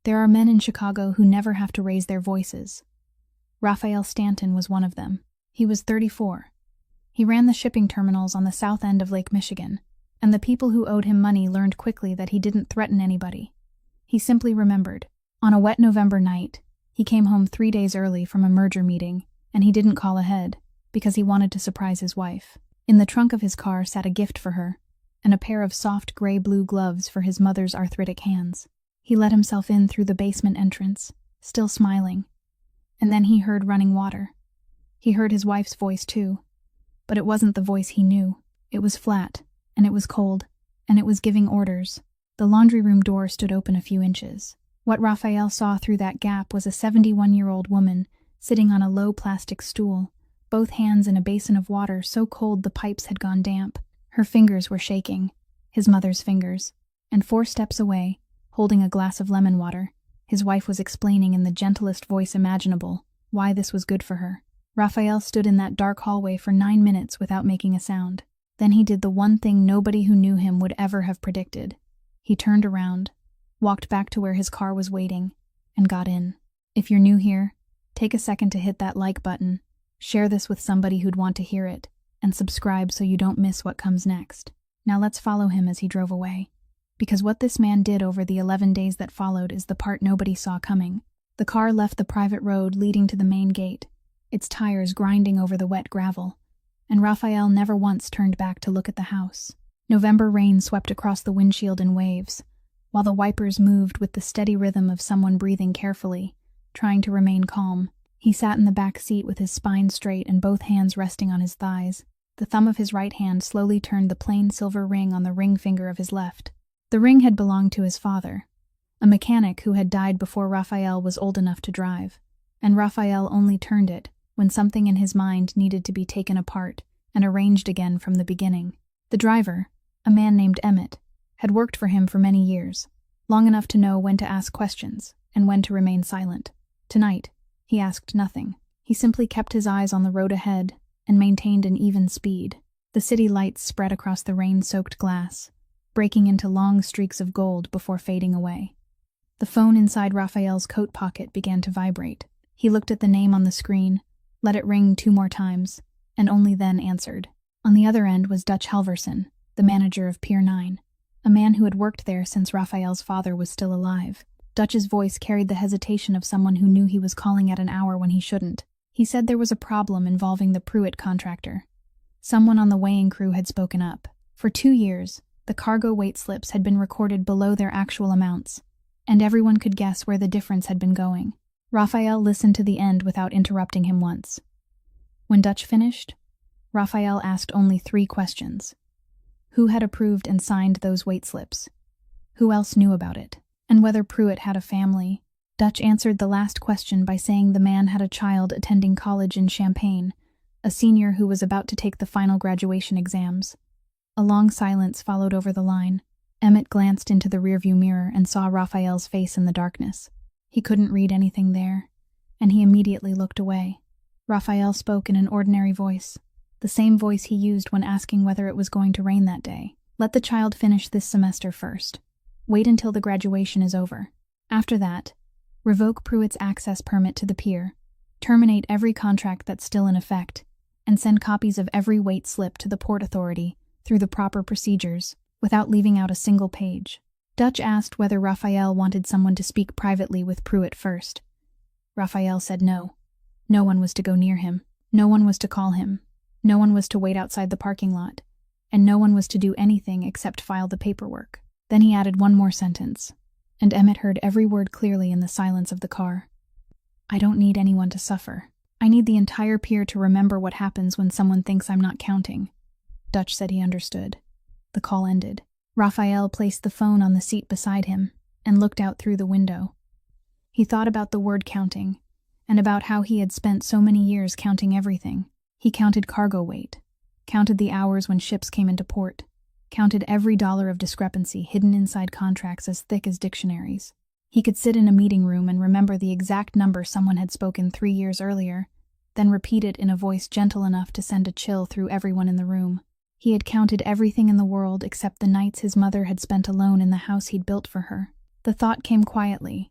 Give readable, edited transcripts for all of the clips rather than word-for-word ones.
There are men in Chicago who never have to raise their voices. Raphael Stanton was one of them. He was 34. He ran the shipping terminals on the south end of Lake Michigan, and the people who owed him money learned quickly that he didn't threaten anybody. He simply remembered. On a wet November night, he came home 3 days early from a merger meeting, and he didn't call ahead because he wanted to surprise his wife. In the trunk of his car sat a gift for her, and a pair of soft gray-blue gloves for his mother's arthritic hands. He let himself in through the basement entrance, still smiling, and then he heard running water. He heard his wife's voice too, but it wasn't the voice he knew. It was flat, and it was cold, and it was giving orders. The laundry room door stood open a few inches. What Raphael saw through that gap was a 71-year-old woman sitting on a low plastic stool, both hands in a basin of water so cold the pipes had gone damp. Her fingers were shaking, his mother's fingers, and 4 steps away, holding a glass of lemon water, his wife was explaining in the gentlest voice imaginable why this was good for her. Raphael stood in that dark hallway for 9 minutes without making a sound. Then he did the one thing nobody who knew him would ever have predicted. He turned around, walked back to where his car was waiting, and got in. If you're new here, take a second to hit that like button, share this with somebody who'd want to hear it, and subscribe so you don't miss what comes next. Now let's follow him as he drove away. Because what this man did over the 11 days that followed is the part nobody saw coming. The car left the private road leading to the main gate, its tires grinding over the wet gravel, and Raphael never once turned back to look at the house. November rain swept across the windshield in waves, while the wipers moved with the steady rhythm of someone breathing carefully, trying to remain calm. He sat in the back seat with his spine straight and both hands resting on his thighs. The thumb of his right hand slowly turned the plain silver ring on the ring finger of his left. The ring had belonged to his father, a mechanic who had died before Raphael was old enough to drive, and Raphael only turned it when something in his mind needed to be taken apart and arranged again from the beginning. The driver, a man named Emmett, had worked for him for many years, long enough to know when to ask questions and when to remain silent. Tonight, he asked nothing. He simply kept his eyes on the road ahead and maintained an even speed. The city lights spread across the rain-soaked glass, breaking into long streaks of gold before fading away. The phone inside Raphael's coat pocket began to vibrate. He looked at the name on the screen, let it ring 2 more times, and only then answered. On the other end was Dutch Halverson, the manager of Pier 9, a man who had worked there since Raphael's father was still alive. Dutch's voice carried the hesitation of someone who knew he was calling at an hour when he shouldn't. He said there was a problem involving the Pruitt contractor. Someone on the weighing crew had spoken up. For 2 years, the cargo weight slips had been recorded below their actual amounts, and everyone could guess where the difference had been going. Raphael listened to the end without interrupting him once. When Dutch finished, Raphael asked only 3 questions. Who had approved and signed those weight slips? Who else knew about it? And whether Pruitt had a family? Dutch answered the last question by saying the man had a child attending college in Champaign, a senior who was about to take the final graduation exams. A long silence followed over the line. Emmett glanced into the rearview mirror and saw Raphael's face in the darkness. He couldn't read anything there, and he immediately looked away. Raphael spoke in an ordinary voice, the same voice he used when asking whether it was going to rain that day. Let the child finish this semester first. Wait until the graduation is over. After that, revoke Pruitt's access permit to the pier, terminate every contract that's still in effect, and send copies of every weight slip to the Port Authority through the proper procedures, without leaving out a single page. Dutch asked whether Raphael wanted someone to speak privately with Pruitt first. Raphael said no. No one was to go near him. No one was to call him. No one was to wait outside the parking lot. And no one was to do anything except file the paperwork. Then he added one more sentence, and Emmett heard every word clearly in the silence of the car. I don't need anyone to suffer. I need the entire pier to remember what happens when someone thinks I'm not counting. Dutch said he understood. The call ended. Raphael placed the phone on the seat beside him and looked out through the window. He thought about the word counting, and about how he had spent so many years counting everything. He counted cargo weight, counted the hours when ships came into port, counted every dollar of discrepancy hidden inside contracts as thick as dictionaries. He could sit in a meeting room and remember the exact number someone had spoken 3 years earlier, then repeat it in a voice gentle enough to send a chill through everyone in the room. He had counted everything in the world except the nights his mother had spent alone in the house he'd built for her. The thought came quietly,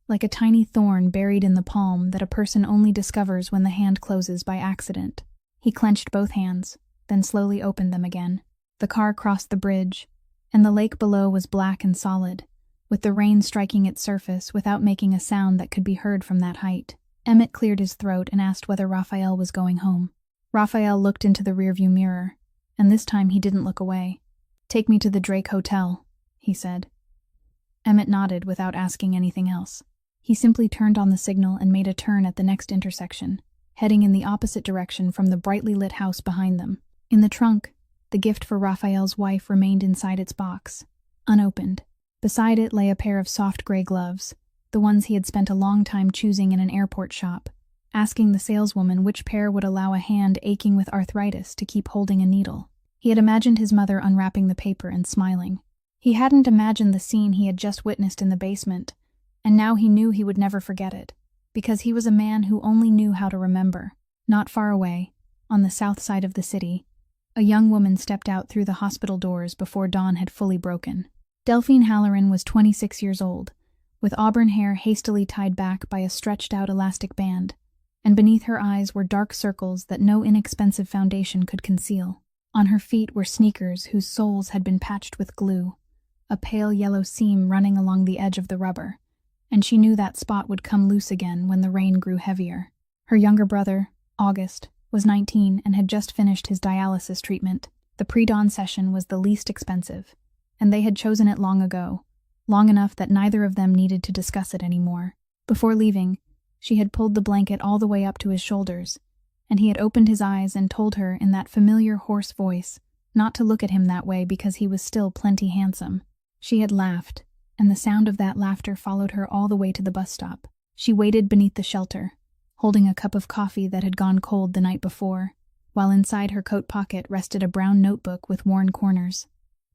like a tiny thorn buried in the palm that a person only discovers when the hand closes by accident. He clenched both hands, then slowly opened them again. The car crossed the bridge, and the lake below was black and solid, with the rain striking its surface without making a sound that could be heard from that height. Emmett cleared his throat and asked whether Raphael was going home. Raphael looked into the rearview mirror, and this time he didn't look away. "Take me to the Drake Hotel," he said. Emmett nodded without asking anything else. He simply turned on the signal and made a turn at the next intersection, heading in the opposite direction from the brightly lit house behind them. In the trunk, the gift for Raphael's wife remained inside its box, unopened. Beside it lay a pair of soft gray gloves, the ones he had spent a long time choosing in an airport shop, asking the saleswoman which pair would allow a hand aching with arthritis to keep holding a needle. He had imagined his mother unwrapping the paper and smiling. He hadn't imagined the scene he had just witnessed in the basement, and now he knew he would never forget it, because he was a man who only knew how to remember. Not far away, on the south side of the city, a young woman stepped out through the hospital doors before dawn had fully broken. Delphine Halloran was 26 years old, with auburn hair hastily tied back by a stretched-out elastic band, and beneath her eyes were dark circles that no inexpensive foundation could conceal. On her feet were sneakers whose soles had been patched with glue, a pale yellow seam running along the edge of the rubber, and she knew that spot would come loose again when the rain grew heavier. Her younger brother, August, was 19 and had just finished his dialysis treatment. The pre-dawn session was the least expensive, and they had chosen it long ago, long enough that neither of them needed to discuss it anymore. Before leaving, she had pulled the blanket all the way up to his shoulders, and he had opened his eyes and told her in that familiar hoarse voice not to look at him that way because he was still plenty handsome. She had laughed, and the sound of that laughter followed her all the way to the bus stop. She waited beneath the shelter, holding a cup of coffee that had gone cold the night before, while inside her coat pocket rested a brown notebook with worn corners.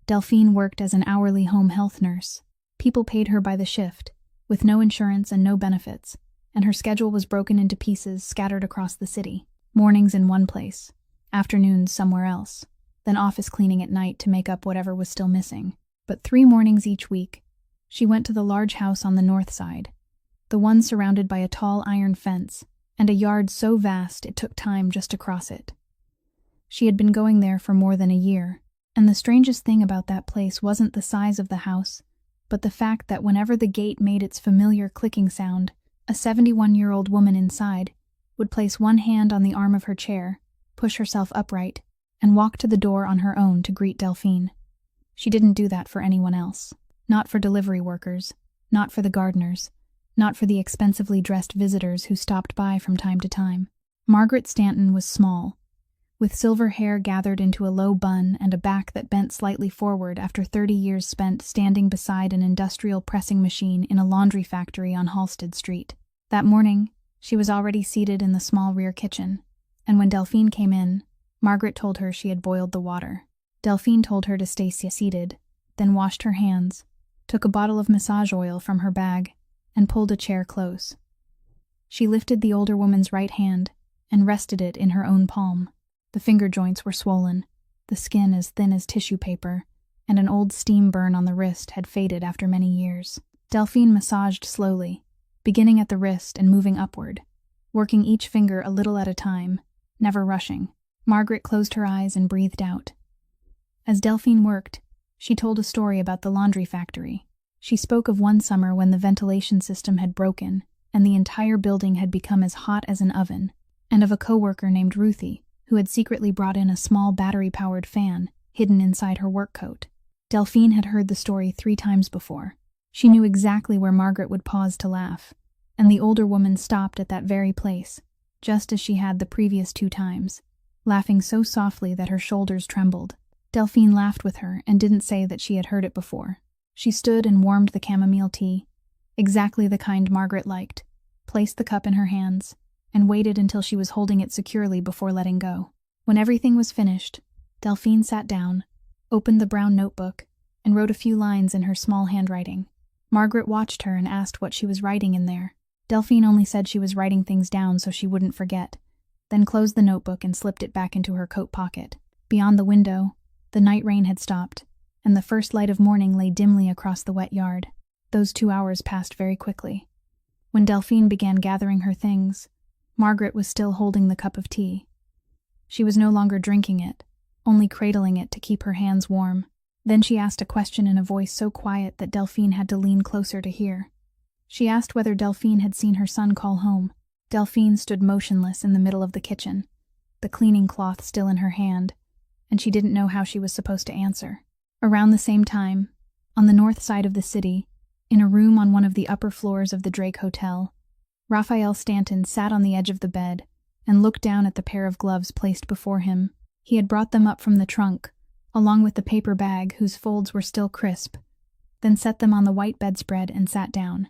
Delphine worked as an hourly home health nurse. People paid her by the shift, with no insurance and no benefits, and her schedule was broken into pieces scattered across the city. Mornings in one place, afternoons somewhere else, then office cleaning at night to make up whatever was still missing. But 3 mornings each week, she went to the large house on the north side, the one surrounded by a tall iron fence and a yard so vast it took time just to cross it. She had been going there for more than a year, and the strangest thing about that place wasn't the size of the house, but the fact that whenever the gate made its familiar clicking sound, a 71-year-old woman inside would place one hand on the arm of her chair, push herself upright, and walk to the door on her own to greet Delphine. She didn't do that for anyone else. Not for delivery workers, not for the gardeners, not for the expensively dressed visitors who stopped by from time to time. Margaret Stanton was small, with silver hair gathered into a low bun and a back that bent slightly forward after 30 years spent standing beside an industrial pressing machine in a laundry factory on Halsted Street. That morning, she was already seated in the small rear kitchen, and when Delphine came in, Margaret told her she had boiled the water. Delphine told her to stay seated, then washed her hands, took a bottle of massage oil from her bag, and pulled a chair close. She lifted the older woman's right hand and rested it in her own palm. The finger joints were swollen, the skin as thin as tissue paper, and an old steam burn on the wrist had faded after many years. Delphine massaged slowly, beginning at the wrist and moving upward, working each finger a little at a time, never rushing. Margaret closed her eyes and breathed out. As Delphine worked, she told a story about the laundry factory. She spoke of one summer when the ventilation system had broken and the entire building had become as hot as an oven, and of a coworker named Ruthie, who had secretly brought in a small battery-powered fan hidden inside her work coat. Delphine had heard the story 3 times before. She knew exactly where Margaret would pause to laugh, and the older woman stopped at that very place, just as she had the previous 2 times, laughing so softly that her shoulders trembled. Delphine laughed with her and didn't say that she had heard it before. She stood and warmed the chamomile tea, exactly the kind Margaret liked, placed the cup in her hands, and waited until she was holding it securely before letting go. When everything was finished, Delphine sat down, opened the brown notebook, and wrote a few lines in her small handwriting. Margaret watched her and asked what she was writing in there. Delphine only said she was writing things down so she wouldn't forget, then closed the notebook and slipped it back into her coat pocket. Beyond the window, the night rain had stopped, and the first light of morning lay dimly across the wet yard. Those 2 hours passed very quickly. When Delphine began gathering her things, Margaret was still holding the cup of tea. She was no longer drinking it, only cradling it to keep her hands warm. Then she asked a question in a voice so quiet that Delphine had to lean closer to hear. She asked whether Delphine had seen her son call home. Delphine stood motionless in the middle of the kitchen, the cleaning cloth still in her hand, and she didn't know how she was supposed to answer. Around the same time, on the north side of the city, in a room on one of the upper floors of the Drake Hotel, Raphael Stanton sat on the edge of the bed and looked down at the pair of gloves placed before him. He had brought them up from the trunk, along with the paper bag whose folds were still crisp, then set them on the white bedspread and sat down.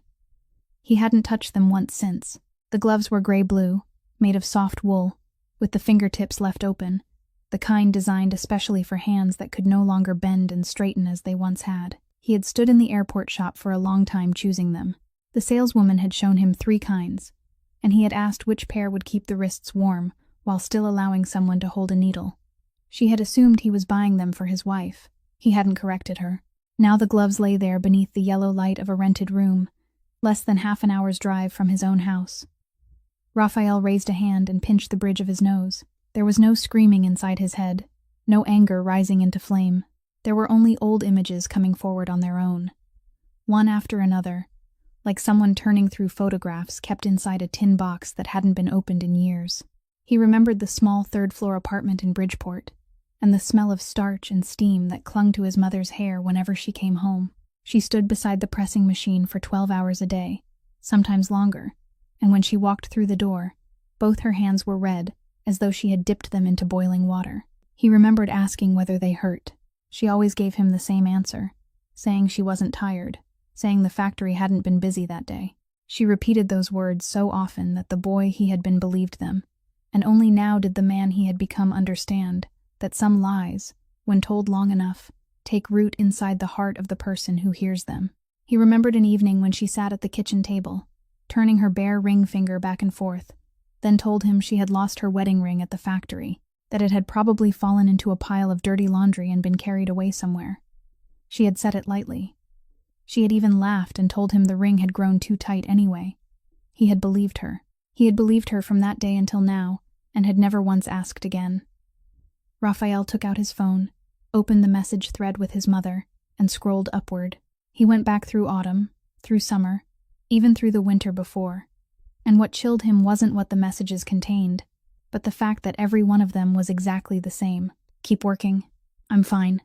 He hadn't touched them once since. The gloves were gray-blue, made of soft wool, with the fingertips left open, the kind designed especially for hands that could no longer bend and straighten as they once had. He had stood in the airport shop for a long time choosing them. The saleswoman had shown him 3 kinds, and he had asked which pair would keep the wrists warm while still allowing someone to hold a needle. She had assumed he was buying them for his wife. He hadn't corrected her. Now the gloves lay there beneath the yellow light of a rented room, less than half an hour's drive from his own house. Raphael raised a hand and pinched the bridge of his nose. There was no screaming inside his head, no anger rising into flame. There were only old images coming forward on their own, one after another, like someone turning through photographs kept inside a tin box that hadn't been opened in years. He remembered the small third-floor apartment in Bridgeport, and the smell of starch and steam that clung to his mother's hair whenever she came home. She stood beside the pressing machine for 12 hours a day, sometimes longer, and when she walked through the door, both her hands were red, as though she had dipped them into boiling water. He remembered asking whether they hurt. She always gave him the same answer, saying she wasn't tired, saying the factory hadn't been busy that day. She repeated those words so often that the boy he had been believed them, and only now did the man he had become understand that some lies, when told long enough, take root inside the heart of the person who hears them. He remembered an evening when she sat at the kitchen table, turning her bare ring finger back and forth, then told him she had lost her wedding ring at the factory, that it had probably fallen into a pile of dirty laundry and been carried away somewhere. She had said it lightly. She had even laughed and told him the ring had grown too tight anyway. He had believed her. He had believed her from that day until now, and had never once asked again. Raphael took out his phone, opened the message thread with his mother, and scrolled upward. He went back through autumn, through summer, even through the winter before. And what chilled him wasn't what the messages contained, but the fact that every one of them was exactly the same. Keep working. I'm fine.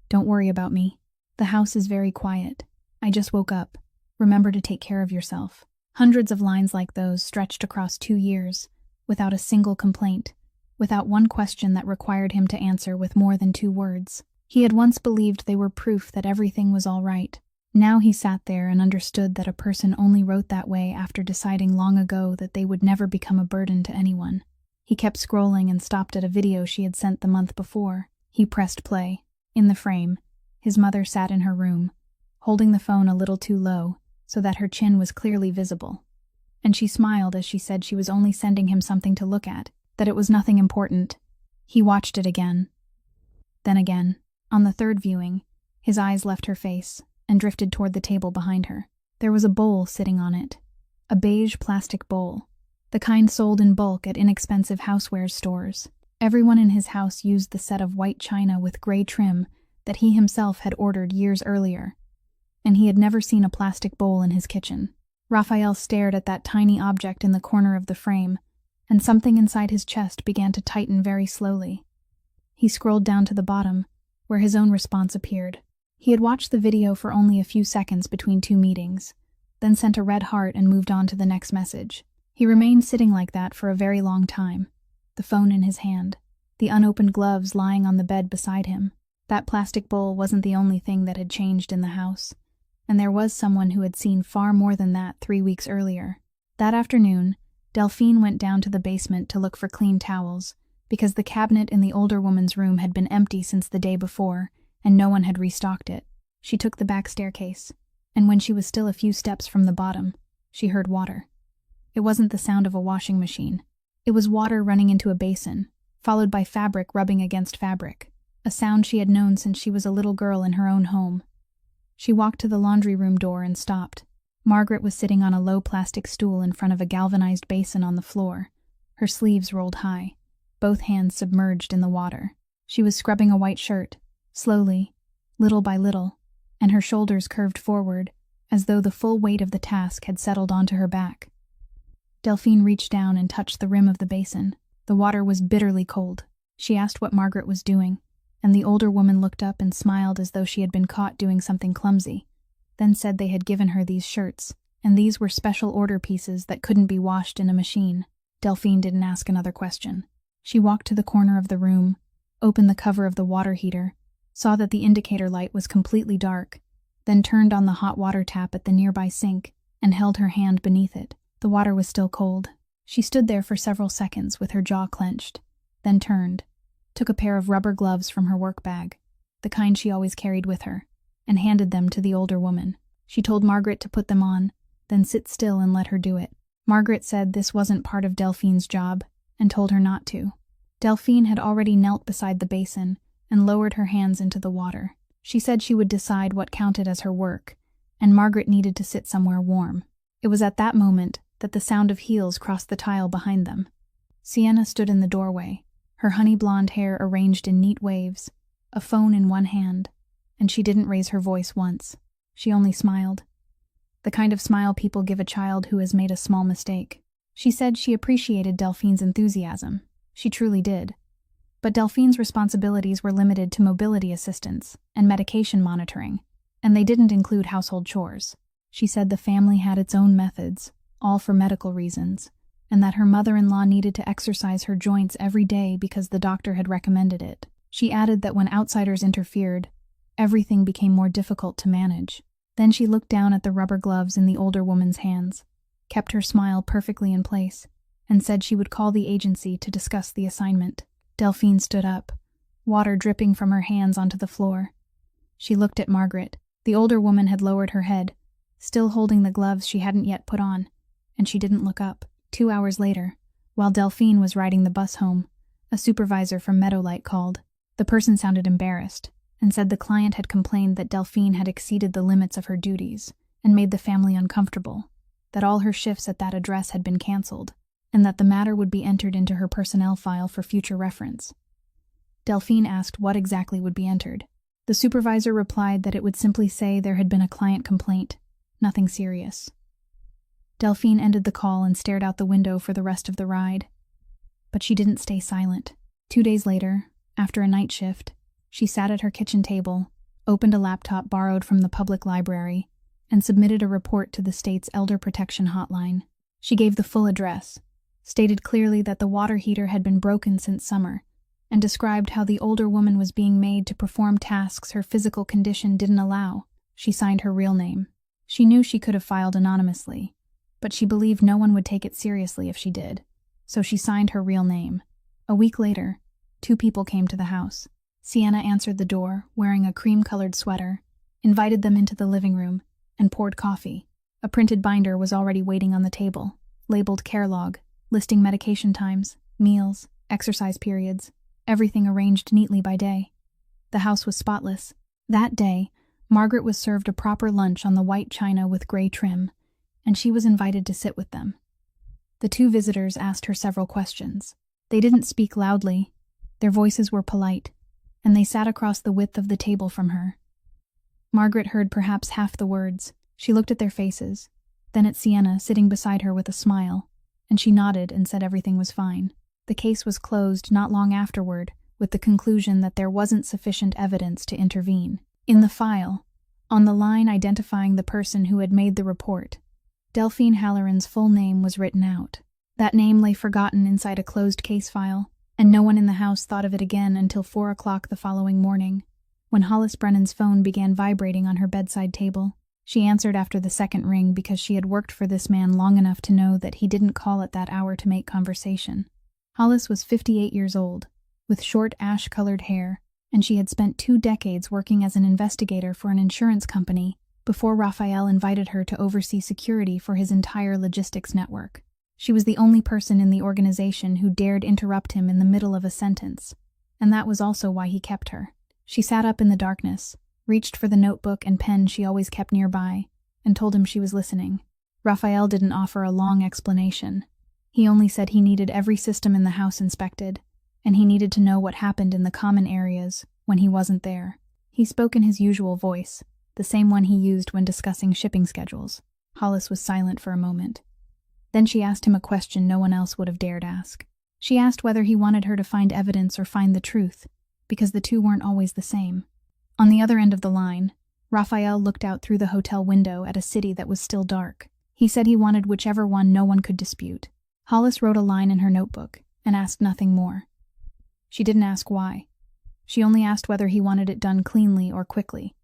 Don't worry about me. The house is very quiet. I just woke up. Remember to take care of yourself. Hundreds of lines like those stretched across 2 years, without a single complaint, without one question that required him to answer with more than 2 words. He had once believed they were proof that everything was all right. Now he sat there and understood that a person only wrote that way after deciding long ago that they would never become a burden to anyone. He kept scrolling and stopped at a video she had sent the month before. He pressed play. In the frame, his mother sat in her room, holding the phone a little too low so that her chin was clearly visible. And she smiled as she said she was only sending him something to look at, that it was nothing important. He watched it again. Then again. On the third viewing, his eyes left her face and drifted toward the table behind her. There was a bowl sitting on it, a beige plastic bowl, the kind sold in bulk at inexpensive housewares stores. Everyone in his house used the set of white china with gray trim that he himself had ordered years earlier, and he had never seen a plastic bowl in his kitchen. Raphael stared at that tiny object in the corner of the frame, and something inside his chest began to tighten very slowly. He scrolled down to the bottom, where his own response appeared. He had watched the video for only a few seconds between 2 meetings, then sent a red heart and moved on to the next message. He remained sitting like that for a very long time, the phone in his hand, the unopened gloves lying on the bed beside him. That plastic bowl wasn't the only thing that had changed in the house, and there was someone who had seen far more than that 3 weeks earlier. That afternoon, Delphine went down to the basement to look for clean towels, because the cabinet in the older woman's room had been empty since the day before, and no one had restocked it. She took the back staircase, and when she was still a few steps from the bottom, she heard water. It wasn't the sound of a washing machine. It was water running into a basin, followed by fabric rubbing against fabric, a sound she had known since she was a little girl in her own home. She walked to the laundry room door and stopped. Margaret was sitting on a low plastic stool in front of a galvanized basin on the floor, her sleeves rolled high, both hands submerged in the water. She was scrubbing a white shirt, slowly, little by little, and her shoulders curved forward, as though the full weight of the task had settled onto her back. Delphine reached down and touched the rim of the basin. The water was bitterly cold. She asked what Margaret was doing, and the older woman looked up and smiled as though she had been caught doing something clumsy, then said they had given her these shirts, and these were special order pieces that couldn't be washed in a machine. Delphine didn't ask another question. She walked to the corner of the room, opened the cover of the water heater, saw that the indicator light was completely dark, then turned on the hot water tap at the nearby sink and held her hand beneath it. The water was still cold. She stood there for several seconds with her jaw clenched, then turned, took a pair of rubber gloves from her work bag, the kind she always carried with her, and handed them to the older woman. She told Margaret to put them on, then sit still and let her do it. Margaret said this wasn't part of Delphine's job, and told her not to. Delphine had already knelt beside the basin and lowered her hands into the water. She said she would decide what counted as her work, and Margaret needed to sit somewhere warm. It was at that moment that the sound of heels crossed the tile behind them. Sienna stood in the doorway, her honey-blonde hair arranged in neat waves, a phone in one hand, and she didn't raise her voice once. She only smiled. The kind of smile people give a child who has made a small mistake. She said she appreciated Delphine's enthusiasm. She truly did. But Delphine's responsibilities were limited to mobility assistance and medication monitoring, and they didn't include household chores. She said the family had its own methods, all for medical reasons, and that her mother-in-law needed to exercise her joints every day because the doctor had recommended it. She added that when outsiders interfered, everything became more difficult to manage. Then she looked down at the rubber gloves in the older woman's hands, kept her smile perfectly in place, and said she would call the agency to discuss the assignment. Delphine stood up, water dripping from her hands onto the floor. She looked at Margaret. The older woman had lowered her head, still holding the gloves she hadn't yet put on, and she didn't look up. 2 hours later, while Delphine was riding the bus home, a supervisor from Meadowlight called. The person sounded embarrassed, and said the client had complained that Delphine had exceeded the limits of her duties and made the family uncomfortable, that all her shifts at that address had been canceled, and that the matter would be entered into her personnel file for future reference. Delphine asked what exactly would be entered. The supervisor replied that it would simply say there had been a client complaint, nothing serious. Delphine ended the call and stared out the window for the rest of the ride. But she didn't stay silent. 2 days later, after a night shift, she sat at her kitchen table, opened a laptop borrowed from the public library, and submitted a report to the state's Elder Protection Hotline. She gave the full address, stated clearly that the water heater had been broken since summer, and described how the older woman was being made to perform tasks her physical condition didn't allow. She signed her real name. She knew she could have filed anonymously, but she believed no one would take it seriously if she did, so she signed her real name. A week later, 2 people came to the house. Sienna answered the door, wearing a cream-colored sweater, invited them into the living room, and poured coffee. A printed binder was already waiting on the table, labeled care log, listing medication times, meals, exercise periods, everything arranged neatly by day. The house was spotless. That day, Margaret was served a proper lunch on the white china with gray trim, and she was invited to sit with them. The 2 visitors asked her several questions. They didn't speak loudly. Their voices were polite, and they sat across the width of the table from her. Margaret heard perhaps half the words. She looked at their faces, then at Sienna sitting beside her with a smile, and she nodded and said everything was fine. The case was closed not long afterward, with the conclusion that there wasn't sufficient evidence to intervene. In the file, on the line identifying the person who had made the report, Delphine Halloran's full name was written out. That name lay forgotten inside a closed case file, and no one in the house thought of it again until 4 o'clock the following morning, when Hollis Brennan's phone began vibrating on her bedside table. She answered after the second ring because she had worked for this man long enough to know that he didn't call at that hour to make conversation. Hollis was 58 years old, with short ash-colored hair, and she had spent 2 decades working as an investigator for an insurance company before Raphael invited her to oversee security for his entire logistics network. She was the only person in the organization who dared interrupt him in the middle of a sentence, and that was also why he kept her. She sat up in the darkness, reached for the notebook and pen she always kept nearby, and told him she was listening. Raphael didn't offer a long explanation. He only said he needed every system in the house inspected, and he needed to know what happened in the common areas when he wasn't there. He spoke in his usual voice, the same one he used when discussing shipping schedules. Hollis was silent for a moment. Then she asked him a question no one else would have dared ask. She asked whether he wanted her to find evidence or find the truth, because the two weren't always the same. On the other end of the line, Raphael looked out through the hotel window at a city that was still dark. He said he wanted whichever one no one could dispute. Hollis wrote a line in her notebook and asked nothing more. She didn't ask why. She only asked whether he wanted it done cleanly or quickly.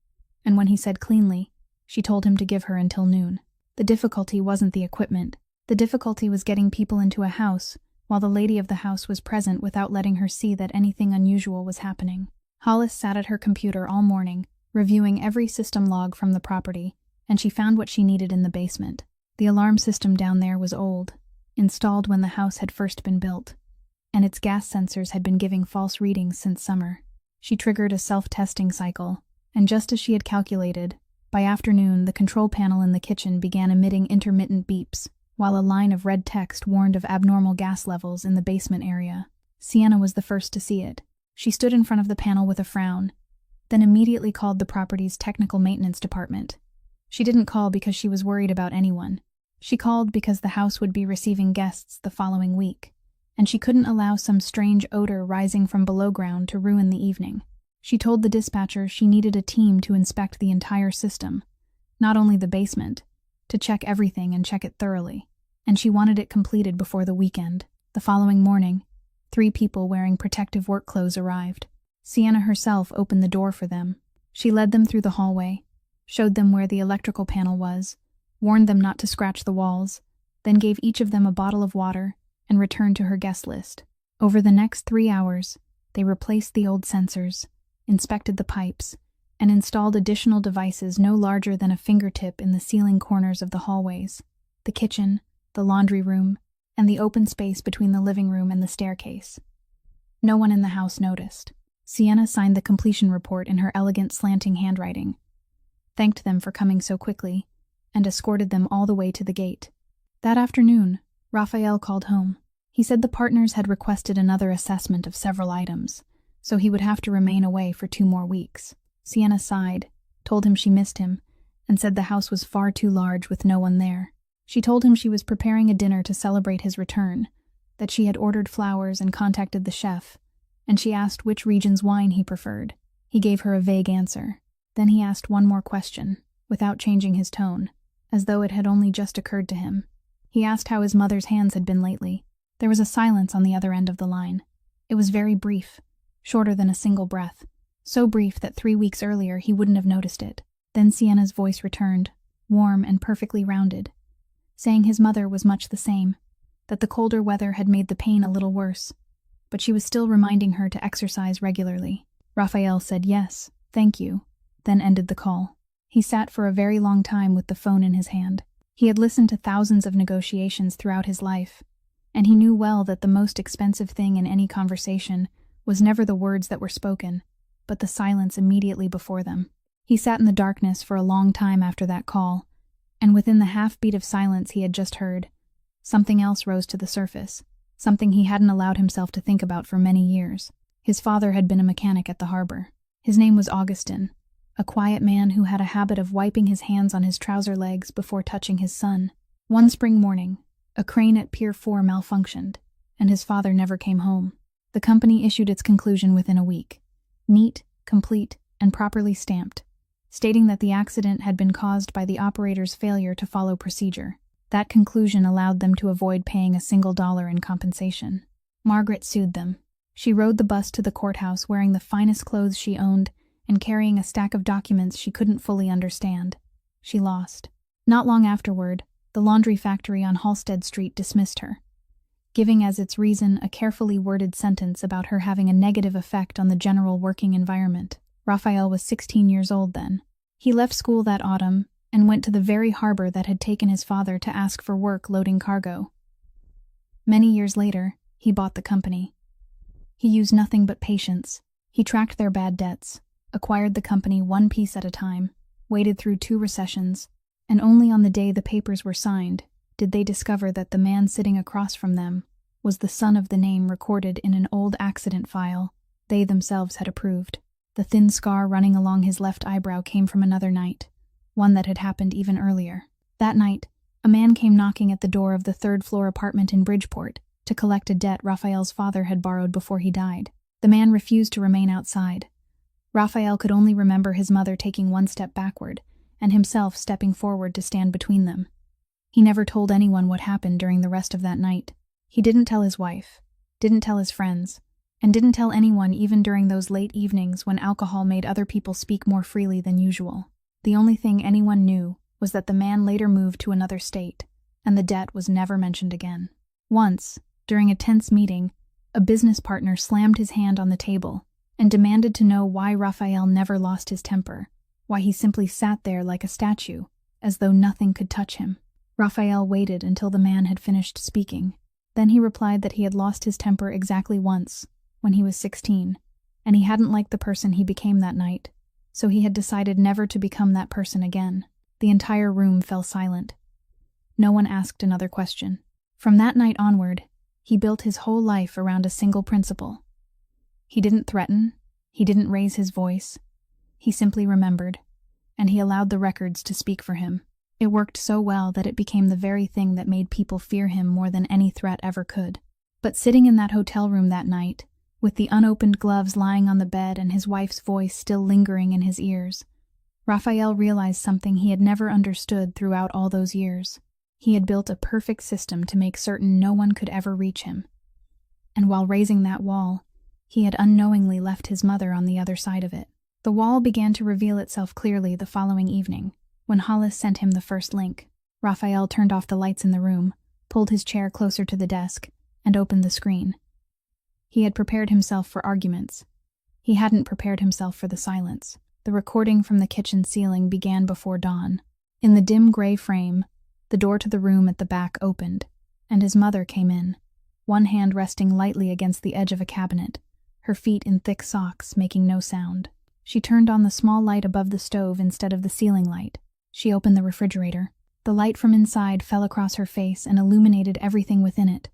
And when he said cleanly, she told him to give her until noon. The difficulty wasn't the equipment. The difficulty was getting people into a house while the lady of the house was present without letting her see that anything unusual was happening. Hollis sat at her computer all morning, reviewing every system log from the property, and she found what she needed in the basement. The alarm system down there was old, installed when the house had first been built, and its gas sensors had been giving false readings since summer. She triggered a self-testing cycle, and just as she had calculated, by afternoon the control panel in the kitchen began emitting intermittent beeps, while a line of red text warned of abnormal gas levels in the basement area. Sienna was the first to see it. She stood in front of the panel with a frown, then immediately called the property's technical maintenance department. She didn't call because she was worried about anyone. She called because the house would be receiving guests the following week, and she couldn't allow some strange odor rising from below ground to ruin the evening. She told the dispatcher she needed a team to inspect the entire system, not only the basement, to check everything and check it thoroughly, and she wanted it completed before the weekend. The following morning, 3 people wearing protective work clothes arrived. Sienna herself opened the door for them. She led them through the hallway, showed them where the electrical panel was, warned them not to scratch the walls, then gave each of them a bottle of water and returned to her guest list. Over the next 3 hours, they replaced the old sensors, inspected the pipes, and installed additional devices no larger than a fingertip in the ceiling corners of the hallways, the kitchen, the laundry room, and the open space between the living room and the staircase. No one in the house noticed. Sienna signed the completion report in her elegant slanting handwriting, thanked them for coming so quickly, and escorted them all the way to the gate. That afternoon, Raphael called home. He said the partners had requested another assessment of several items, so he would have to remain away for 2 more weeks. Sienna sighed, told him she missed him, and said the house was far too large with no one there. She told him she was preparing a dinner to celebrate his return, that she had ordered flowers and contacted the chef, and she asked which region's wine he preferred. He gave her a vague answer. Then he asked one more question, without changing his tone, as though it had only just occurred to him. He asked how his mother's hands had been lately. There was a silence on the other end of the line. It was very brief, shorter than a single breath, so brief that 3 weeks earlier he wouldn't have noticed it. Then Sienna's voice returned, warm and perfectly rounded, saying his mother was much the same, that the colder weather had made the pain a little worse, but she was still reminding her to exercise regularly. Raphael said yes, thank you, then ended the call. He sat for a very long time with the phone in his hand. He had listened to thousands of negotiations throughout his life, and he knew well that the most expensive thing in any conversation was never the words that were spoken, but the silence immediately before them. He sat in the darkness for a long time after that call, and within the half-beat of silence he had just heard, something else rose to the surface, something he hadn't allowed himself to think about for many years. His father had been a mechanic at the harbor. His name was Augustin, a quiet man who had a habit of wiping his hands on his trouser legs before touching his son. One spring morning, a crane at Pier 4 malfunctioned, and his father never came home. The company issued its conclusion within a week, neat, complete, and properly stamped, stating that the accident had been caused by the operator's failure to follow procedure. That conclusion allowed them to avoid paying a single dollar in compensation. Margaret sued them. She rode the bus to the courthouse wearing the finest clothes she owned and carrying a stack of documents she couldn't fully understand. She lost. Not long afterward, the laundry factory on Halsted Street dismissed her, giving as its reason a carefully worded sentence about her having a negative effect on the general working environment. Raphael was 16 years old then. He left school that autumn and went to the very harbor that had taken his father to ask for work loading cargo. Many years later, he bought the company. He used nothing but patience. He tracked their bad debts, acquired the company one piece at a time, waded through 2 recessions, And only on the day the papers were signed did they discover that the man sitting across from them was the son of the name recorded in an old accident file they themselves had approved. The thin scar running along his left eyebrow came from another night, one that had happened even earlier. That night, a man came knocking at the door of the third-floor apartment in Bridgeport to collect a debt Raphael's father had borrowed before he died. The man refused to remain outside. Raphael could only remember his mother taking one step backward and himself stepping forward to stand between them. He never told anyone what happened during the rest of that night. He didn't tell his wife, didn't tell his friends, and didn't tell anyone even during those late evenings when alcohol made other people speak more freely than usual. The only thing anyone knew was that the man later moved to another state, and the debt was never mentioned again. Once, during a tense meeting, a business partner slammed his hand on the table and demanded to know why Raphael never lost his temper, why he simply sat there like a statue, as though nothing could touch him. Raphael waited until the man had finished speaking. Then he replied that he had lost his temper exactly once, when he was 16, and he hadn't liked the person he became that night, so he had decided never to become that person again. The entire room fell silent. No one asked another question. From that night onward, he built his whole life around a single principle. He didn't threaten, he didn't raise his voice, he simply remembered, and he allowed the records to speak for him. It worked so well that it became the very thing that made people fear him more than any threat ever could. But sitting in that hotel room that night, with the unopened gloves lying on the bed and his wife's voice still lingering in his ears, Raphael realized something he had never understood throughout all those years. He had built a perfect system to make certain no one could ever reach him. And while raising that wall, he had unknowingly left his mother on the other side of it. The wall began to reveal itself clearly the following evening, when Hollis sent him the first link. Raphael turned off the lights in the room, pulled his chair closer to the desk, and opened the screen. He had prepared himself for arguments. He hadn't prepared himself for the silence. The recording from the kitchen ceiling began before dawn. In the dim gray frame, the door to the room at the back opened, and his mother came in, one hand resting lightly against the edge of a cabinet, her feet in thick socks, making no sound. She turned on the small light above the stove instead of the ceiling light. She opened the refrigerator. The light from inside fell across her face and illuminated everything within it.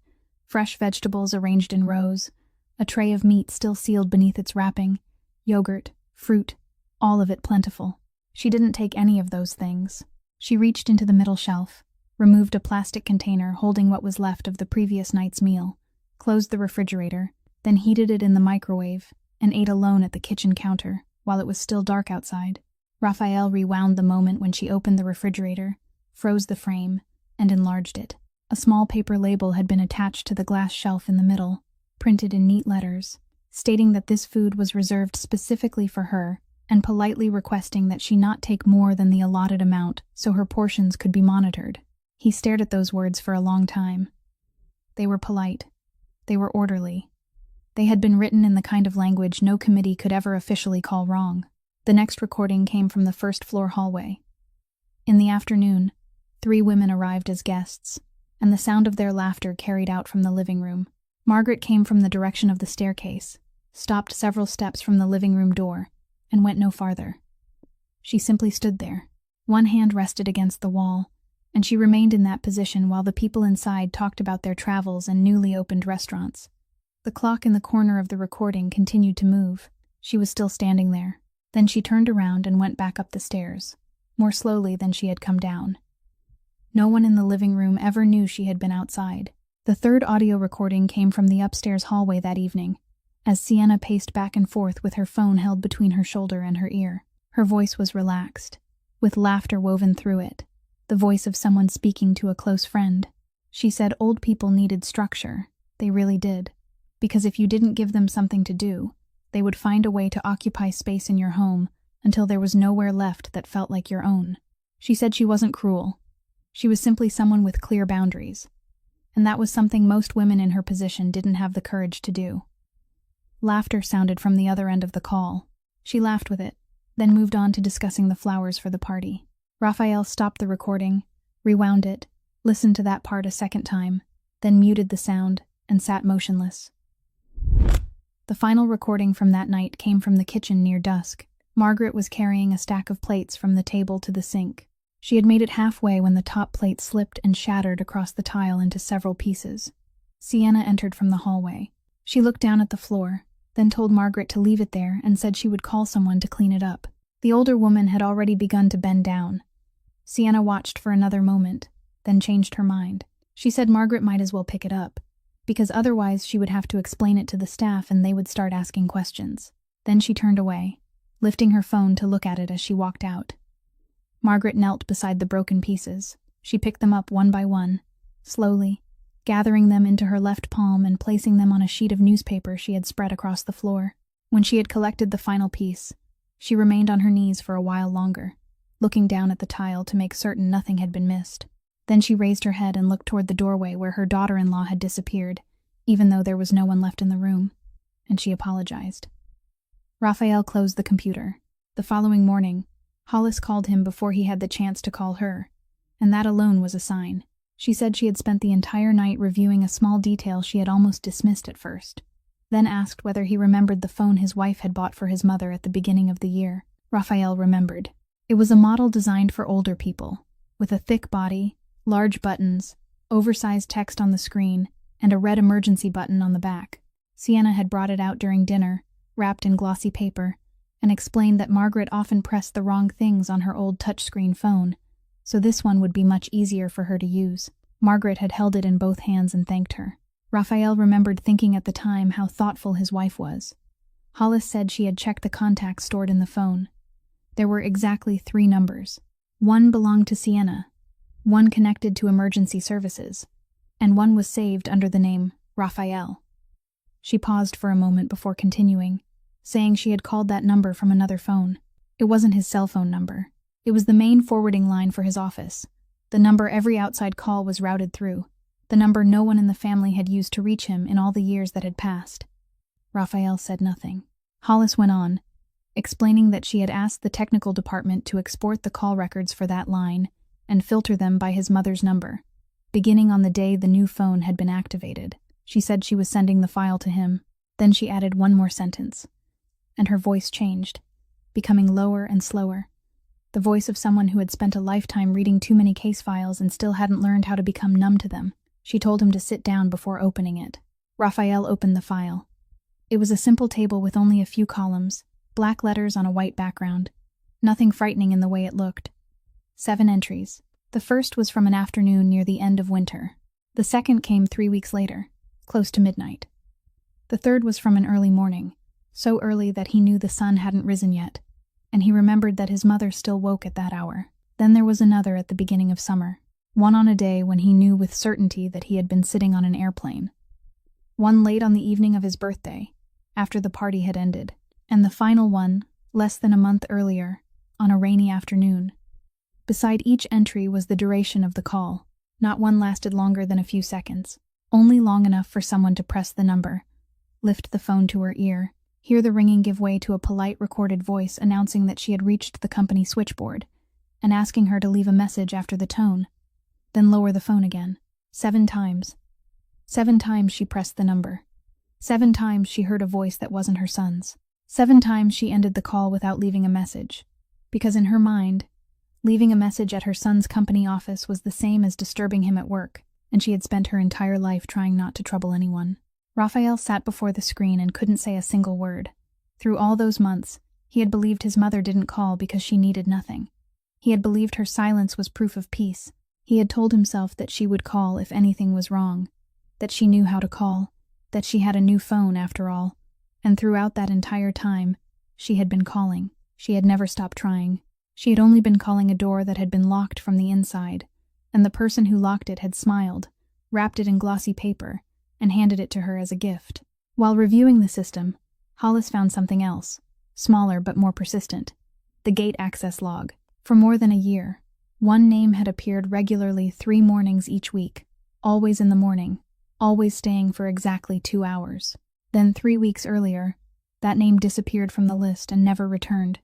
Fresh vegetables arranged in rows, a tray of meat still sealed beneath its wrapping, yogurt, fruit, all of it plentiful. She didn't take any of those things. She reached into the middle shelf, removed a plastic container holding what was left of the previous night's meal, closed the refrigerator, then heated it in the microwave, and ate alone at the kitchen counter while it was still dark outside. Raphael rewound the moment when she opened the refrigerator, froze the frame, and enlarged it. A small paper label had been attached to the glass shelf in the middle, printed in neat letters, stating that this food was reserved specifically for her and politely requesting that she not take more than the allotted amount so her portions could be monitored. He stared at those words for a long time. They were polite. They were orderly. They had been written in the kind of language no committee could ever officially call wrong. The next recording came from the first-floor hallway. In the afternoon, 3 women arrived as guests, and the sound of their laughter carried out from the living room. Margaret came from the direction of the staircase, stopped several steps from the living room door, and went no farther. She simply stood there. One hand rested against the wall, and she remained in that position while the people inside talked about their travels and newly opened restaurants. The clock in the corner of the recording continued to move. She was still standing there. Then she turned around and went back up the stairs, more slowly than she had come down. No one in the living room ever knew she had been outside. The third audio recording came from the upstairs hallway that evening, as Sienna paced back and forth with her phone held between her shoulder and her ear. Her voice was relaxed, with laughter woven through it, the voice of someone speaking to a close friend. She said old people needed structure. They really did. Because if you didn't give them something to do, they would find a way to occupy space in your home until there was nowhere left that felt like your own. She said she wasn't cruel. She was simply someone with clear boundaries. And that was something most women in her position didn't have the courage to do. Laughter sounded from the other end of the call. She laughed with it, then moved on to discussing the flowers for the party. Raphael stopped the recording, rewound it, listened to that part a second time, then muted the sound and sat motionless. The final recording from that night came from the kitchen near dusk. Margaret was carrying a stack of plates from the table to the sink. She had made it halfway when the top plate slipped and shattered across the tile into several pieces. Sienna entered from the hallway. She looked down at the floor, then told Margaret to leave it there and said she would call someone to clean it up. The older woman had already begun to bend down. Sienna watched for another moment, then changed her mind. She said Margaret might as well pick it up, because otherwise she would have to explain it to the staff and they would start asking questions. Then she turned away, lifting her phone to look at it as she walked out. Margaret knelt beside the broken pieces. She picked them up one by one, slowly, gathering them into her left palm and placing them on a sheet of newspaper she had spread across the floor. When she had collected the final piece, she remained on her knees for a while longer, looking down at the tile to make certain nothing had been missed. Then she raised her head and looked toward the doorway where her daughter-in-law had disappeared, even though there was no one left in the room, and she apologized. Raphael closed the computer. The following morning, Hollis called him before he had the chance to call her, and that alone was a sign. She said she had spent the entire night reviewing a small detail she had almost dismissed at first, then asked whether he remembered the phone his wife had bought for his mother at the beginning of the year. Raphael remembered. It was a model designed for older people, with a thick body, large buttons, oversized text on the screen, and a red emergency button on the back. Sienna had brought it out during dinner, wrapped in glossy paper, and explained that Margaret often pressed the wrong things on her old touchscreen phone, so this one would be much easier for her to use. Margaret had held it in both hands and thanked her. Raphael remembered thinking at the time how thoughtful his wife was. Hollis said she had checked the contacts stored in the phone. There were exactly 3 numbers. One belonged to Sienna, one connected to emergency services, and one was saved under the name Raphael. She paused for a moment before continuing, saying she had called that number from another phone. It wasn't his cell phone number. It was the main forwarding line for his office, the number every outside call was routed through, the number no one in the family had used to reach him in all the years that had passed. Raphael said nothing. Hollis went on, explaining that she had asked the technical department to export the call records for that line and filter them by his mother's number, beginning on the day the new phone had been activated. She said she was sending the file to him. Then she added one more sentence, and her voice changed, becoming lower and slower. The voice of someone who had spent a lifetime reading too many case files and still hadn't learned how to become numb to them. She told him to sit down before opening it. Raphael opened the file. It was a simple table with only a few columns, black letters on a white background. Nothing frightening in the way it looked. 7 entries. The first was from an afternoon near the end of winter. The second came 3 weeks later, close to midnight. The third was from an early morning, so early that he knew the sun hadn't risen yet, and he remembered that his mother still woke at that hour. Then there was another at the beginning of summer, one on a day when he knew with certainty that he had been sitting on an airplane. One late on the evening of his birthday, after the party had ended, and the final one, less than a month earlier, on a rainy afternoon. Beside each entry was the duration of the call. Not one lasted longer than a few seconds, only long enough for someone to press the number, lift the phone to her ear, hear the ringing give way to a polite recorded voice announcing that she had reached the company switchboard, and asking her to leave a message after the tone, then lower the phone again. 7 times. 7 times she pressed the number. 7 times she heard a voice that wasn't her son's. 7 times she ended the call without leaving a message, because in her mind, leaving a message at her son's company office was the same as disturbing him at work, and she had spent her entire life trying not to trouble anyone. Raphael sat before the screen and couldn't say a single word. Through all those months, he had believed his mother didn't call because she needed nothing. He had believed her silence was proof of peace. He had told himself that she would call if anything was wrong, that she knew how to call, that she had a new phone after all, and throughout that entire time, she had been calling. She had never stopped trying. She had only been calling a door that had been locked from the inside, and the person who locked it had smiled, wrapped it in glossy paper, and handed it to her as a gift. While reviewing the system, Hollis found something else, smaller but more persistent: the gate access log. For more than a year, one name had appeared regularly 3 mornings each week, always in the morning, always staying for exactly 2 hours. Then 3 weeks earlier, that name disappeared from the list and never returned.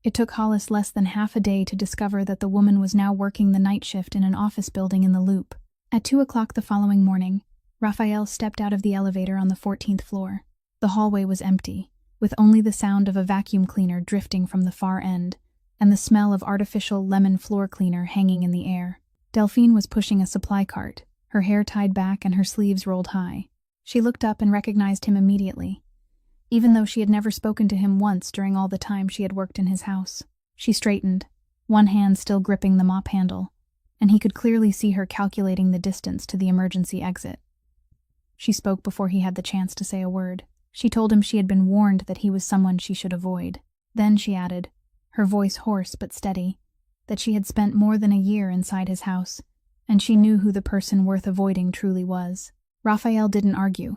It took Hollis less than half a day to discover that the woman was now working the night shift in an office building in the Loop. At 2 o'clock the following morning, Raphael stepped out of the elevator on the 14th floor. The hallway was empty, with only the sound of a vacuum cleaner drifting from the far end, and the smell of artificial lemon floor cleaner hanging in the air. Delphine was pushing a supply cart, her hair tied back and her sleeves rolled high. She looked up and recognized him immediately, even though she had never spoken to him once during all the time she had worked in his house. She straightened, one hand still gripping the mop handle, and he could clearly see her calculating the distance to the emergency exit. She spoke before he had the chance to say a word. She told him she had been warned that he was someone she should avoid. Then she added, her voice hoarse but steady, that she had spent more than a year inside his house, and she knew who the person worth avoiding truly was. Raphael didn't argue.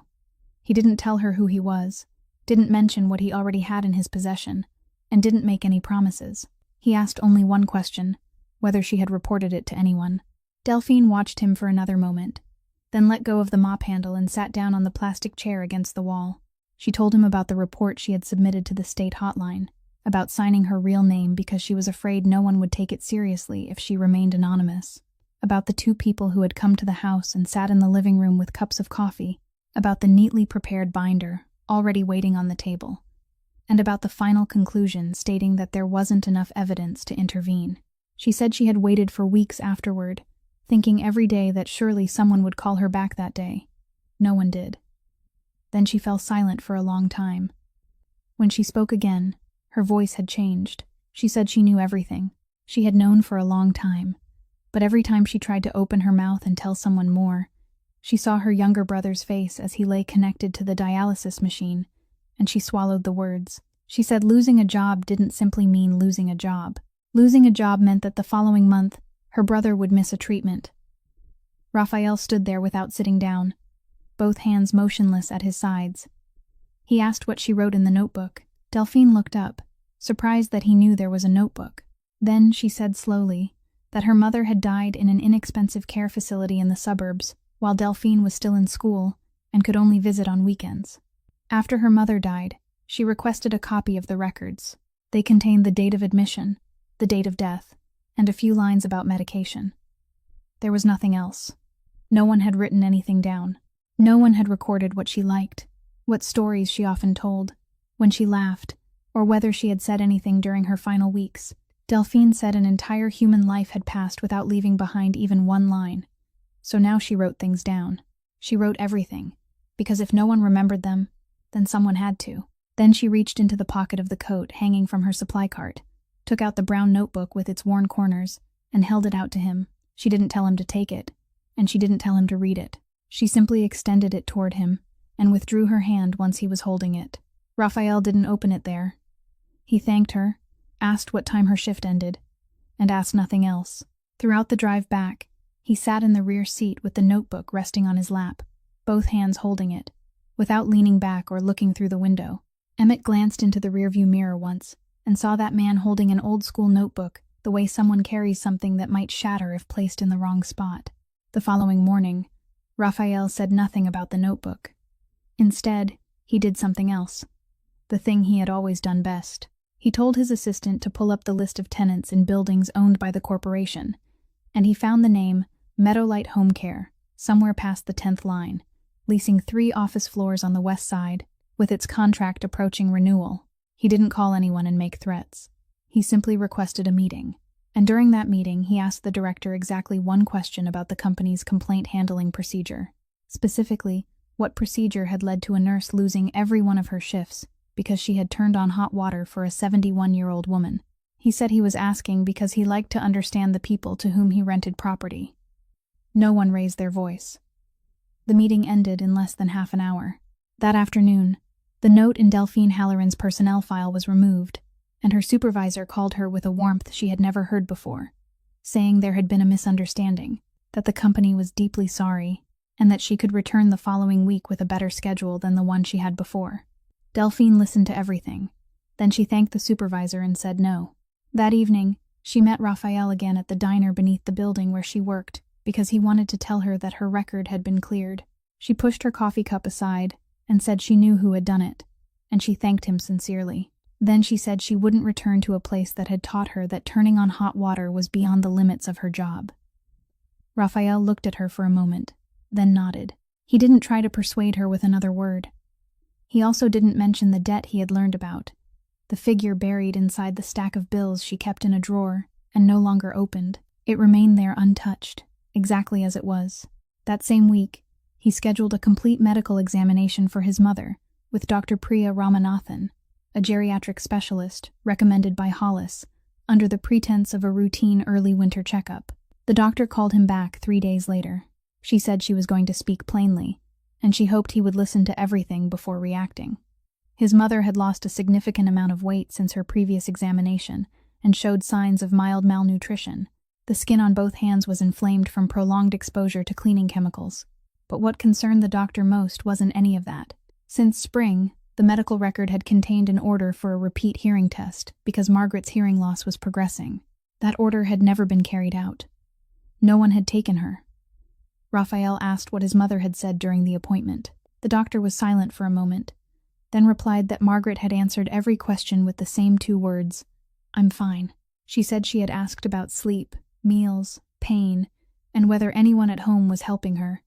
He didn't tell her who he was, didn't mention what he already had in his possession, and didn't make any promises. He asked only one question, whether she had reported it to anyone. Delphine watched him for another moment, then let go of the mop handle and sat down on the plastic chair against the wall. She told him about the report she had submitted to the state hotline, about signing her real name because she was afraid no one would take it seriously if she remained anonymous, about the two people who had come to the house and sat in the living room with cups of coffee, about the neatly prepared binder already waiting on the table, and about the final conclusion stating that there wasn't enough evidence to intervene. She said she had waited for weeks afterward, thinking every day that surely someone would call her back that day. No one did. Then she fell silent for a long time. When she spoke again, her voice had changed. She said she knew everything. She had known for a long time. But every time she tried to open her mouth and tell someone more, she saw her younger brother's face as he lay connected to the dialysis machine, and she swallowed the words. She said losing a job didn't simply mean losing a job. Losing a job meant that the following month, her brother would miss a treatment. Raphael stood there without sitting down, both hands motionless at his sides. He asked what she wrote in the notebook. Delphine looked up, surprised that he knew there was a notebook. Then she said slowly that her mother had died in an inexpensive care facility in the suburbs, while Delphine was still in school and could only visit on weekends. After her mother died, she requested a copy of the records. They contained the date of admission, the date of death, and a few lines about medication. There was nothing else. No one had written anything down. No one had recorded what she liked, what stories she often told, when she laughed, or whether she had said anything during her final weeks. Delphine said an entire human life had passed without leaving behind even one line. So now she wrote things down. She wrote everything, because if no one remembered them, then someone had to. Then she reached into the pocket of the coat hanging from her supply cart, took out the brown notebook with its worn corners, and held it out to him. She didn't tell him to take it, and she didn't tell him to read it. She simply extended it toward him, and withdrew her hand once he was holding it. Raphael didn't open it there. He thanked her, asked what time her shift ended, and asked nothing else. Throughout the drive back, he sat in the rear seat with the notebook resting on his lap, both hands holding it, without leaning back or looking through the window. Emmett glanced into the rearview mirror once, and saw that man holding an old-school notebook, the way someone carries something that might shatter if placed in the wrong spot. The following morning, Raphael said nothing about the notebook. Instead, he did something else, the thing he had always done best. He told his assistant to pull up the list of tenants in buildings owned by the corporation, and he found the name Meadowlight Home Care, somewhere past the 10th line, leasing 3 office floors on the west side, with its contract approaching renewal. He didn't call anyone and make threats. He simply requested a meeting, and during that meeting he asked the director exactly one question about the company's complaint handling procedure. Specifically, what procedure had led to a nurse losing every one of her shifts because she had turned on hot water for a 71-year-old woman. He said he was asking because he liked to understand the people to whom he rented property. No one raised their voice. The meeting ended in less than half an hour. That afternoon, the note in Delphine Halloran's personnel file was removed, and her supervisor called her with a warmth she had never heard before, saying there had been a misunderstanding, that the company was deeply sorry, and that she could return the following week with a better schedule than the one she had before. Delphine listened to everything. Then she thanked the supervisor and said no. That evening, she met Raphael again at the diner beneath the building where she worked, because he wanted to tell her that her record had been cleared. She pushed her coffee cup aside and said she knew who had done it, and she thanked him sincerely. Then she said she wouldn't return to a place that had taught her that turning on hot water was beyond the limits of her job. Raphael looked at her for a moment, then nodded. He didn't try to persuade her with another word. He also didn't mention the debt he had learned about, the figure buried inside the stack of bills she kept in a drawer and no longer opened. It remained there untouched, exactly as it was. That same week, he scheduled a complete medical examination for his mother with Dr. Priya Ramanathan, a geriatric specialist recommended by Hollis, under the pretense of a routine early winter checkup. The doctor called him back 3 days later. She said she was going to speak plainly, and she hoped he would listen to everything before reacting. His mother had lost a significant amount of weight since her previous examination and showed signs of mild malnutrition. The skin on both hands was inflamed from prolonged exposure to cleaning chemicals. But what concerned the doctor most wasn't any of that. Since spring, the medical record had contained an order for a repeat hearing test because Margaret's hearing loss was progressing. That order had never been carried out. No one had taken her. Raphael asked what his mother had said during the appointment. The doctor was silent for a moment, then replied that Margaret had answered every question with the same 2 words, "I'm fine." She said she had asked about sleep, meals, pain, and whether anyone at home was helping her,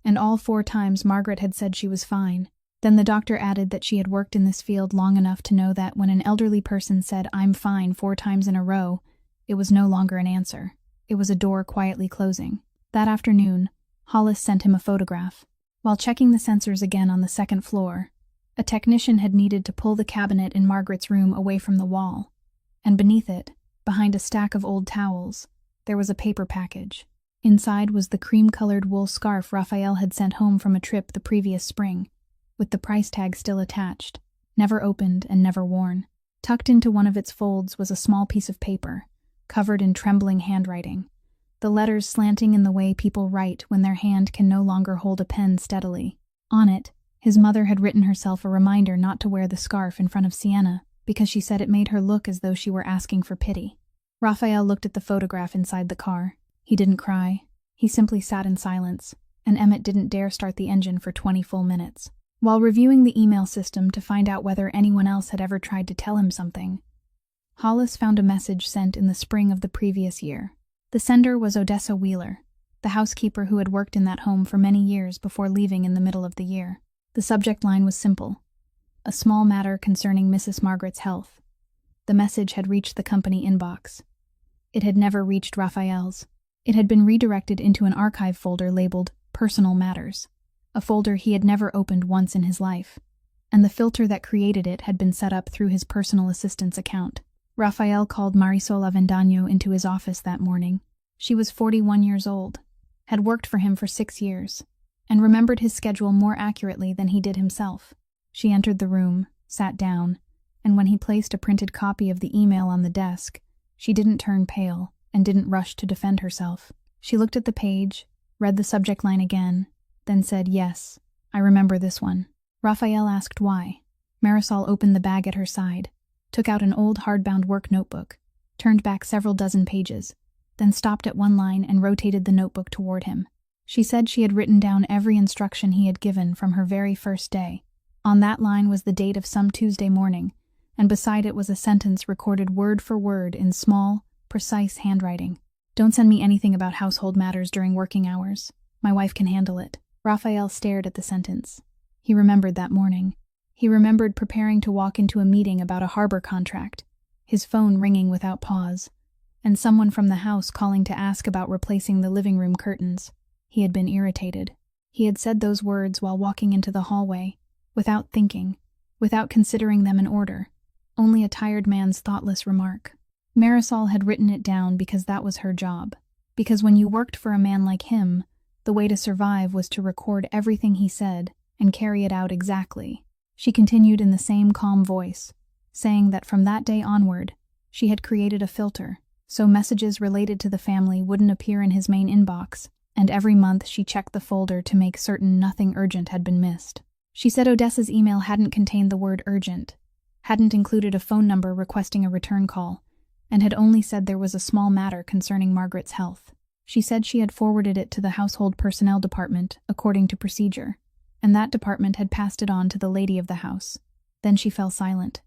and all 4 times Margaret had said she was fine. Then the doctor added that she had worked in this field long enough to know that when an elderly person said, "I'm fine" 4 times in a row, it was no longer an answer. It was a door quietly closing. That afternoon, Hollis sent him a photograph. While checking the sensors again on the 2nd floor, a technician had needed to pull the cabinet in Margaret's room away from the wall, and beneath it, behind a stack of old towels, there was a paper package. Inside was the cream-colored wool scarf Raphael had sent home from a trip the previous spring, with the price tag still attached, never opened and never worn. Tucked into one of its folds was a small piece of paper, covered in trembling handwriting, the letters slanting in the way people write when their hand can no longer hold a pen steadily. On it, his mother had written herself a reminder not to wear the scarf in front of Sienna because she said it made her look as though she were asking for pity. Raphael looked at the photograph inside the car. He didn't cry. He simply sat in silence, and Emmett didn't dare start the engine for 20 full minutes. While reviewing the email system to find out whether anyone else had ever tried to tell him something, Hollis found a message sent in the spring of the previous year. The sender was Odessa Wheeler, the housekeeper who had worked in that home for many years before leaving in the middle of the year. The subject line was simple: a small matter concerning Mrs. Margaret's health. The message had reached the company inbox. It had never reached Raphael's. It had been redirected into an archive folder labeled Personal Matters, a folder he had never opened once in his life, and the filter that created it had been set up through his personal assistant's account. Raphael called Marisol Avendaño into his office that morning. She was 41 years old, had worked for him for 6 years, and remembered his schedule more accurately than he did himself. She entered the room, sat down, and when he placed a printed copy of the email on the desk, she didn't turn pale and didn't rush to defend herself. She looked at the page, read the subject line again, then said, "Yes, I remember this one." Raphael asked why. Marisol opened the bag at her side, took out an old hardbound work notebook, turned back several dozen pages, then stopped at one line and rotated the notebook toward him. She said she had written down every instruction he had given from her very first day. On that line was the date of some Tuesday morning, and beside it was a sentence recorded word for word in small, precise handwriting. "Don't send me anything about household matters during working hours. My wife can handle it." Raphael stared at the sentence. He remembered that morning. He remembered preparing to walk into a meeting about a harbor contract, his phone ringing without pause, and someone from the house calling to ask about replacing the living room curtains. He had been irritated. He had said those words while walking into the hallway, without thinking, without considering them in order, only a tired man's thoughtless remark. Marisol had written it down because that was her job, because when you worked for a man like him, the way to survive was to record everything he said and carry it out exactly. She continued in the same calm voice, saying that from that day onward, she had created a filter, so messages related to the family wouldn't appear in his main inbox, and every month she checked the folder to make certain nothing urgent had been missed. She said Odessa's email hadn't contained the word urgent, hadn't included a phone number requesting a return call, and had only said there was a small matter concerning Margaret's health. She said she had forwarded it to the Household Personnel Department, according to procedure, and that department had passed it on to the lady of the house. Then she fell silent.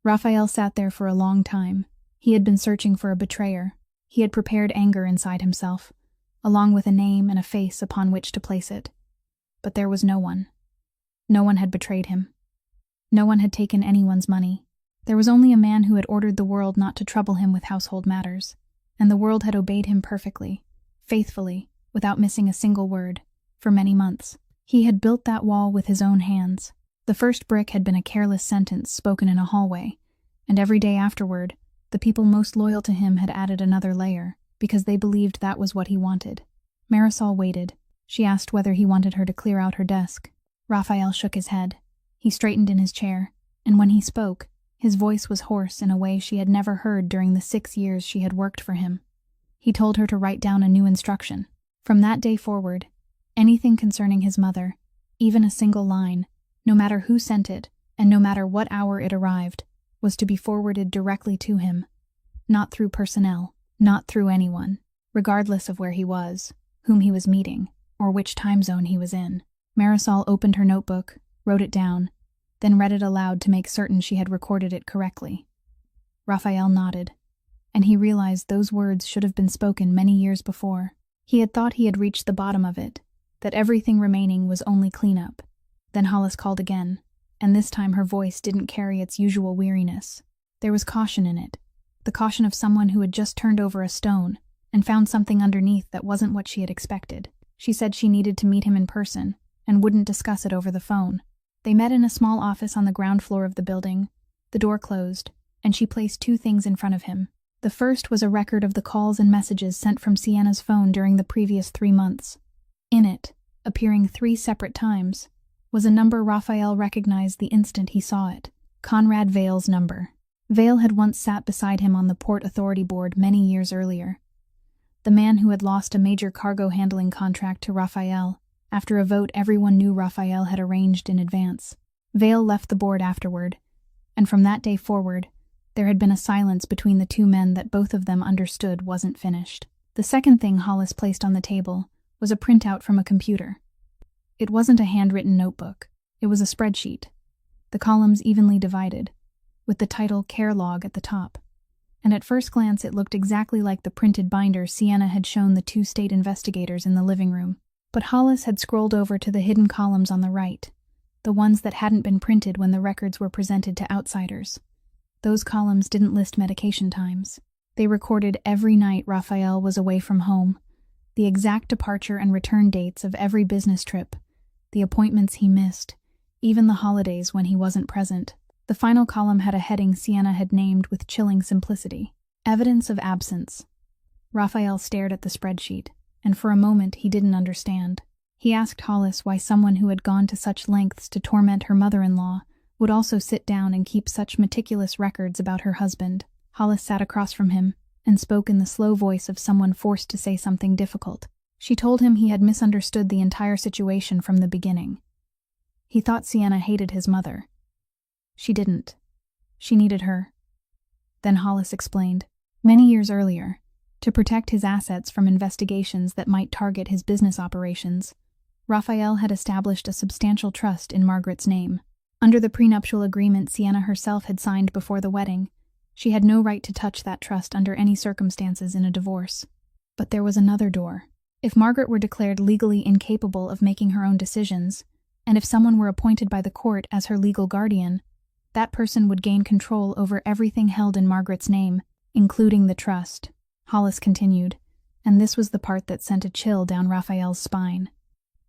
Raphael sat there for a long time. He had been searching for a betrayer. He had prepared anger inside himself, along with a name and a face upon which to place it. But there was no one. No one had betrayed him. No one had taken anyone's money. There was only a man who had ordered the world not to trouble him with household matters, and the world had obeyed him perfectly, faithfully, without missing a single word, for many months. He had built that wall with his own hands. The first brick had been a careless sentence spoken in a hallway, and every day afterward, the people most loyal to him had added another layer, because they believed that was what he wanted. Marisol waited. She asked whether he wanted her to clear out her desk. Raphael shook his head. He straightened in his chair, and when he spoke, his voice was hoarse in a way she had never heard during the 6 years she had worked for him. He told her to write down a new instruction. From that day forward, anything concerning his mother, even a single line, no matter who sent it, and no matter what hour it arrived, was to be forwarded directly to him. Not through personnel, not through anyone, regardless of where he was, whom he was meeting, or which time zone he was in. Marisol opened her notebook, wrote it down, then read it aloud to make certain she had recorded it correctly. Raphael nodded, and he realized those words should have been spoken many years before. He had thought he had reached the bottom of it, that everything remaining was only cleanup. Then Hollis called again, and this time her voice didn't carry its usual weariness. There was caution in it, the caution of someone who had just turned over a stone and found something underneath that wasn't what she had expected. She said she needed to meet him in person and wouldn't discuss it over the phone. They met in a small office on the ground floor of the building. The door closed, and she placed 2 things in front of him. The first was a record of the calls and messages sent from Sienna's phone during the previous 3 months. In it, appearing 3 separate times, was a number Raphael recognized the instant he saw it. Conrad Vale's number. Vale had once sat beside him on the Port Authority Board many years earlier. The man who had lost a major cargo handling contract to Raphael, after a vote everyone knew Raphael had arranged in advance. Vale left the board afterward, and from that day forward, there had been a silence between the 2 men that both of them understood wasn't finished. The second thing Hollis placed on the table was a printout from a computer. It wasn't a handwritten notebook. It was a spreadsheet, the columns evenly divided, with the title Care Log at the top. And at first glance it looked exactly like the printed binder Sienna had shown the 2 state investigators in the living room. But Hollis had scrolled over to the hidden columns on the right, the ones that hadn't been printed when the records were presented to outsiders. Those columns didn't list medication times. They recorded every night Raphael was away from home, the exact departure and return dates of every business trip, the appointments he missed, even the holidays when he wasn't present. The final column had a heading Sienna had named with chilling simplicity: Evidence of Absence. Raphael stared at the spreadsheet, and for a moment he didn't understand. He asked Hollis why someone who had gone to such lengths to torment her mother-in-law would also sit down and keep such meticulous records about her husband. Hollis sat across from him and spoke in the slow voice of someone forced to say something difficult. She told him he had misunderstood the entire situation from the beginning. He thought Sienna hated his mother. She didn't. She needed her. Then Hollis explained. Many years earlier, to protect his assets from investigations that might target his business operations, Raphael had established a substantial trust in Margaret's name. Under the prenuptial agreement Sienna herself had signed before the wedding, she had no right to touch that trust under any circumstances in a divorce. But there was another door. If Margaret were declared legally incapable of making her own decisions, and if someone were appointed by the court as her legal guardian, that person would gain control over everything held in Margaret's name, including the trust. Hollis continued, and this was the part that sent a chill down Raphael's spine.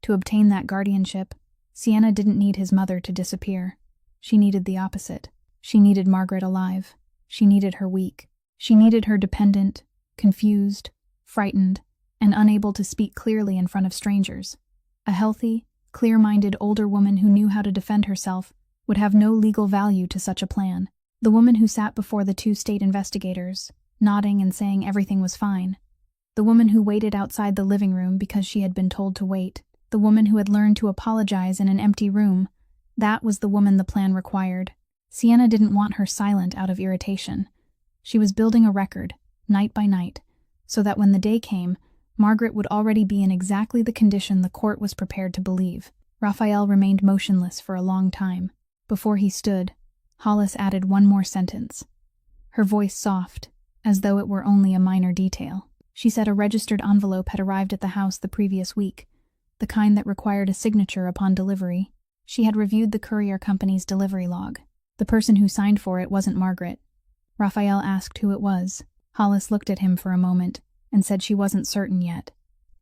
To obtain that guardianship, Sienna didn't need his mother to disappear. She needed the opposite. She needed Margaret alive. She needed her weak. She needed her dependent, confused, frightened, and unable to speak clearly in front of strangers. A healthy, clear-minded older woman who knew how to defend herself would have no legal value to such a plan. The woman who sat before the 2 state investigators, nodding and saying everything was fine. The woman who waited outside the living room because she had been told to wait. The woman who had learned to apologize in an empty room. That was the woman the plan required. Sienna didn't want her silent out of irritation. She was building a record, night by night, so that when the day came, Margaret would already be in exactly the condition the court was prepared to believe. Raphael remained motionless for a long time. Before he stood, Hollis added one more sentence. Her voice soft, as though it were only a minor detail. She said a registered envelope had arrived at the house the previous week, the kind that required a signature upon delivery. She had reviewed the courier company's delivery log. The person who signed for it wasn't Margaret. Raphael asked who it was. Hollis looked at him for a moment and said she wasn't certain yet,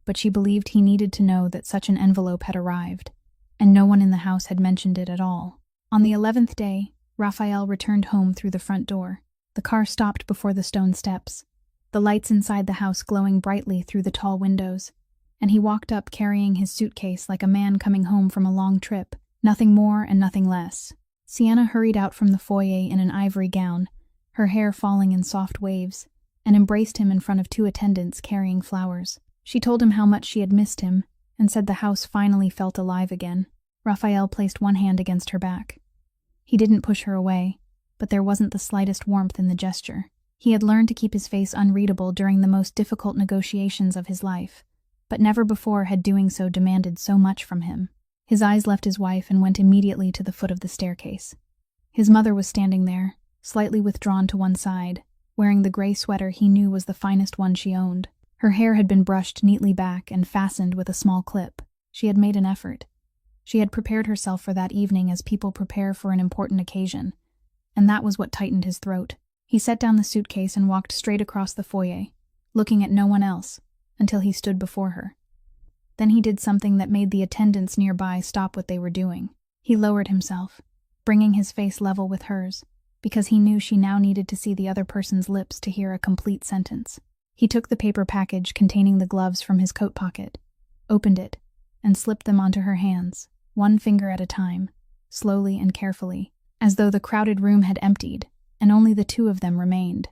but she believed he needed to know that such an envelope had arrived, and no one in the house had mentioned it at all. On the 11th day, Raphael returned home through the front door. The car stopped before the stone steps, the lights inside the house glowing brightly through the tall windows, and he walked up carrying his suitcase like a man coming home from a long trip, nothing more and nothing less. Sienna hurried out from the foyer in an ivory gown, her hair falling in soft waves, and embraced him in front of 2 attendants carrying flowers. She told him how much she had missed him, and said the house finally felt alive again. Raphael placed one hand against her back. He didn't push her away, but there wasn't the slightest warmth in the gesture. He had learned to keep his face unreadable during the most difficult negotiations of his life, but never before had doing so demanded so much from him. His eyes left his wife and went immediately to the foot of the staircase. His mother was standing there, slightly withdrawn to one side, wearing the gray sweater he knew was the finest one she owned. Her hair had been brushed neatly back and fastened with a small clip. She had made an effort. She had prepared herself for that evening as people prepare for an important occasion, and that was what tightened his throat. He set down the suitcase and walked straight across the foyer, looking at no one else, until he stood before her. Then he did something that made the attendants nearby stop what they were doing. He lowered himself, bringing his face level with hers, because he knew she now needed to see the other person's lips to hear a complete sentence. He took the paper package containing the gloves from his coat pocket, opened it, and slipped them onto her hands, one finger at a time, slowly and carefully, as though the crowded room had emptied, and only the 2 of them remained.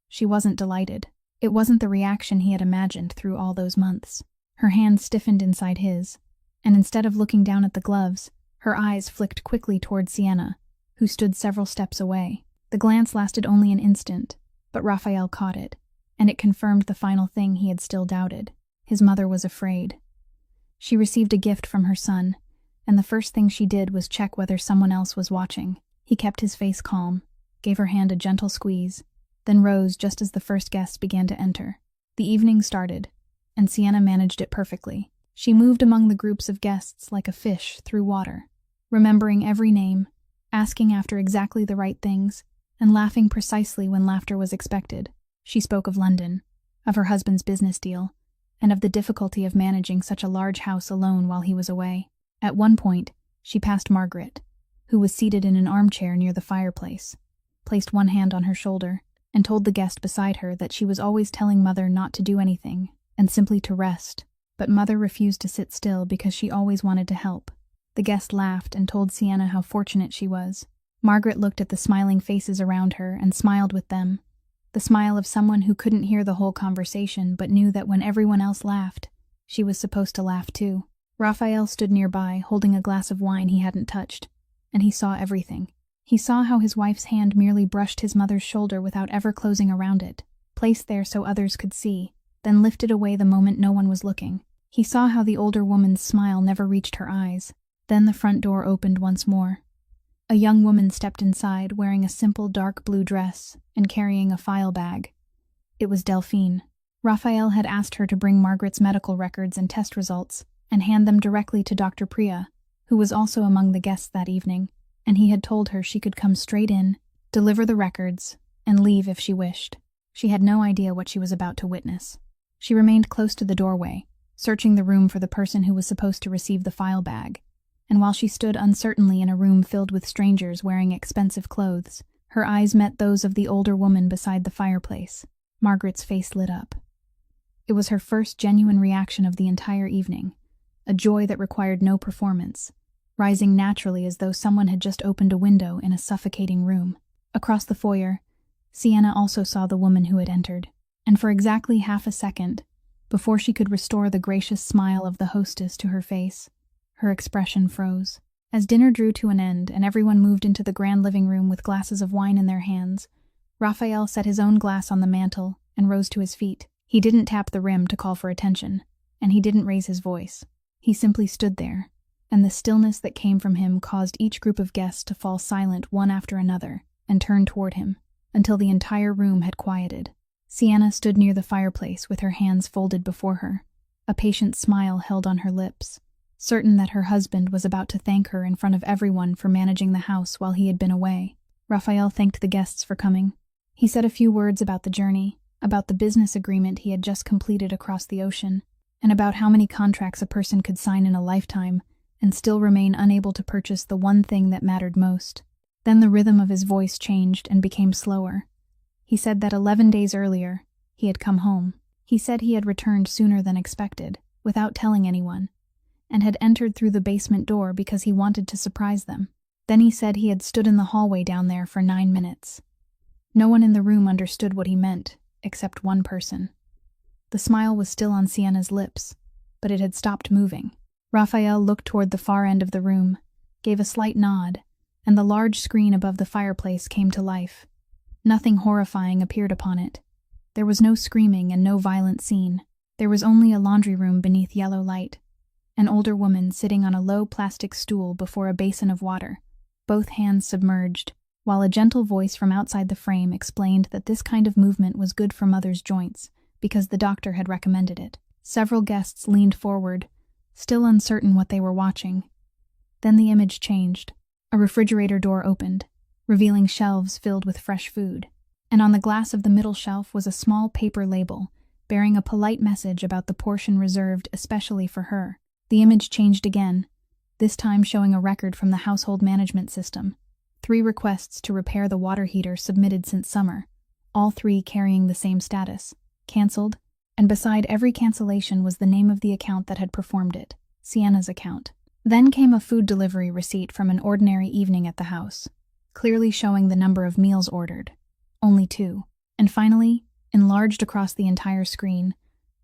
She wasn't delighted. It wasn't the reaction he had imagined through all those months. Her hand stiffened inside his, and instead of looking down at the gloves, her eyes flicked quickly toward Sienna, who stood several steps away. The glance lasted only an instant, but Raphael caught it, and it confirmed the final thing he had still doubted. His mother was afraid. She received a gift from her son, and the first thing she did was check whether someone else was watching. He kept his face calm, gave her hand a gentle squeeze, then rose just as the first guests began to enter. The evening started, and Sienna managed it perfectly. She moved among the groups of guests like a fish through water, remembering every name, asking after exactly the right things, and laughing precisely when laughter was expected. She spoke of London, of her husband's business deal, and of the difficulty of managing such a large house alone while he was away. At one point, she passed Margaret, who was seated in an armchair near the fireplace, placed one hand on her shoulder, and told the guest beside her that she was always telling Mother not to do anything, and simply to rest, but Mother refused to sit still because she always wanted to help. The guest laughed and told Sienna how fortunate she was. Margaret looked at the smiling faces around her and smiled with them, the smile of someone who couldn't hear the whole conversation but knew that when everyone else laughed, she was supposed to laugh too. Raphael stood nearby, holding a glass of wine he hadn't touched, and he saw everything. He saw how his wife's hand merely brushed his mother's shoulder without ever closing around it, placed there so others could see, then lifted away the moment no one was looking. He saw how the older woman's smile never reached her eyes. Then the front door opened once more. A young woman stepped inside wearing a simple dark blue dress and carrying a file bag. It was Delphine. Raphael had asked her to bring Margaret's medical records and test results and hand them directly to Dr. Priya, who was also among the guests that evening, and he had told her she could come straight in, deliver the records, and leave if she wished. She had no idea what she was about to witness. She remained close to the doorway, searching the room for the person who was supposed to receive the file bag, and while she stood uncertainly in a room filled with strangers wearing expensive clothes, her eyes met those of the older woman beside the fireplace. Margaret's face lit up. It was her first genuine reaction of the entire evening, a joy that required no performance, rising naturally as though someone had just opened a window in a suffocating room. Across the foyer, Sienna also saw the woman who had entered, and for exactly half a second, before she could restore the gracious smile of the hostess to her face, her expression froze. As dinner drew to an end and everyone moved into the grand living room with glasses of wine in their hands, Raphael set his own glass on the mantel and rose to his feet. He didn't tap the rim to call for attention, and he didn't raise his voice. He simply stood there, and the stillness that came from him caused each group of guests to fall silent one after another and turn toward him, until the entire room had quieted. Sienna stood near the fireplace with her hands folded before her, a patient smile held on her lips, certain that her husband was about to thank her in front of everyone for managing the house while he had been away. Raphael thanked the guests for coming. He said a few words about the journey, about the business agreement he had just completed across the ocean, and about how many contracts a person could sign in a lifetime and still remain unable to purchase the one thing that mattered most. Then the rhythm of his voice changed and became slower. He said that 11 days earlier, he had come home. He said he had returned sooner than expected, without telling anyone, and had entered through the basement door because he wanted to surprise them. Then he said he had stood in the hallway down there for 9 minutes. No one in the room understood what he meant, except one person. The smile was still on Sienna's lips, but it had stopped moving. Raphael looked toward the far end of the room, gave a slight nod, and the large screen above the fireplace came to life. Nothing horrifying appeared upon it. There was no screaming and no violent scene. There was only a laundry room beneath yellow light, an older woman sitting on a low plastic stool before a basin of water, both hands submerged, while a gentle voice from outside the frame explained that this kind of movement was good for mother's joints, because the doctor had recommended it. Several guests leaned forward, still uncertain what they were watching. Then the image changed. A refrigerator door opened, revealing shelves filled with fresh food, and on the glass of the middle shelf was a small paper label, bearing a polite message about the portion reserved especially for her. The image changed again, this time showing a record from the household management system. 3 requests to repair the water heater submitted since summer, all 3 carrying the same status: cancelled, and beside every cancellation was the name of the account that had performed it, Sienna's account. Then came a food delivery receipt from an ordinary evening at the house, clearly showing the number of meals ordered, only 2. And finally, enlarged across the entire screen,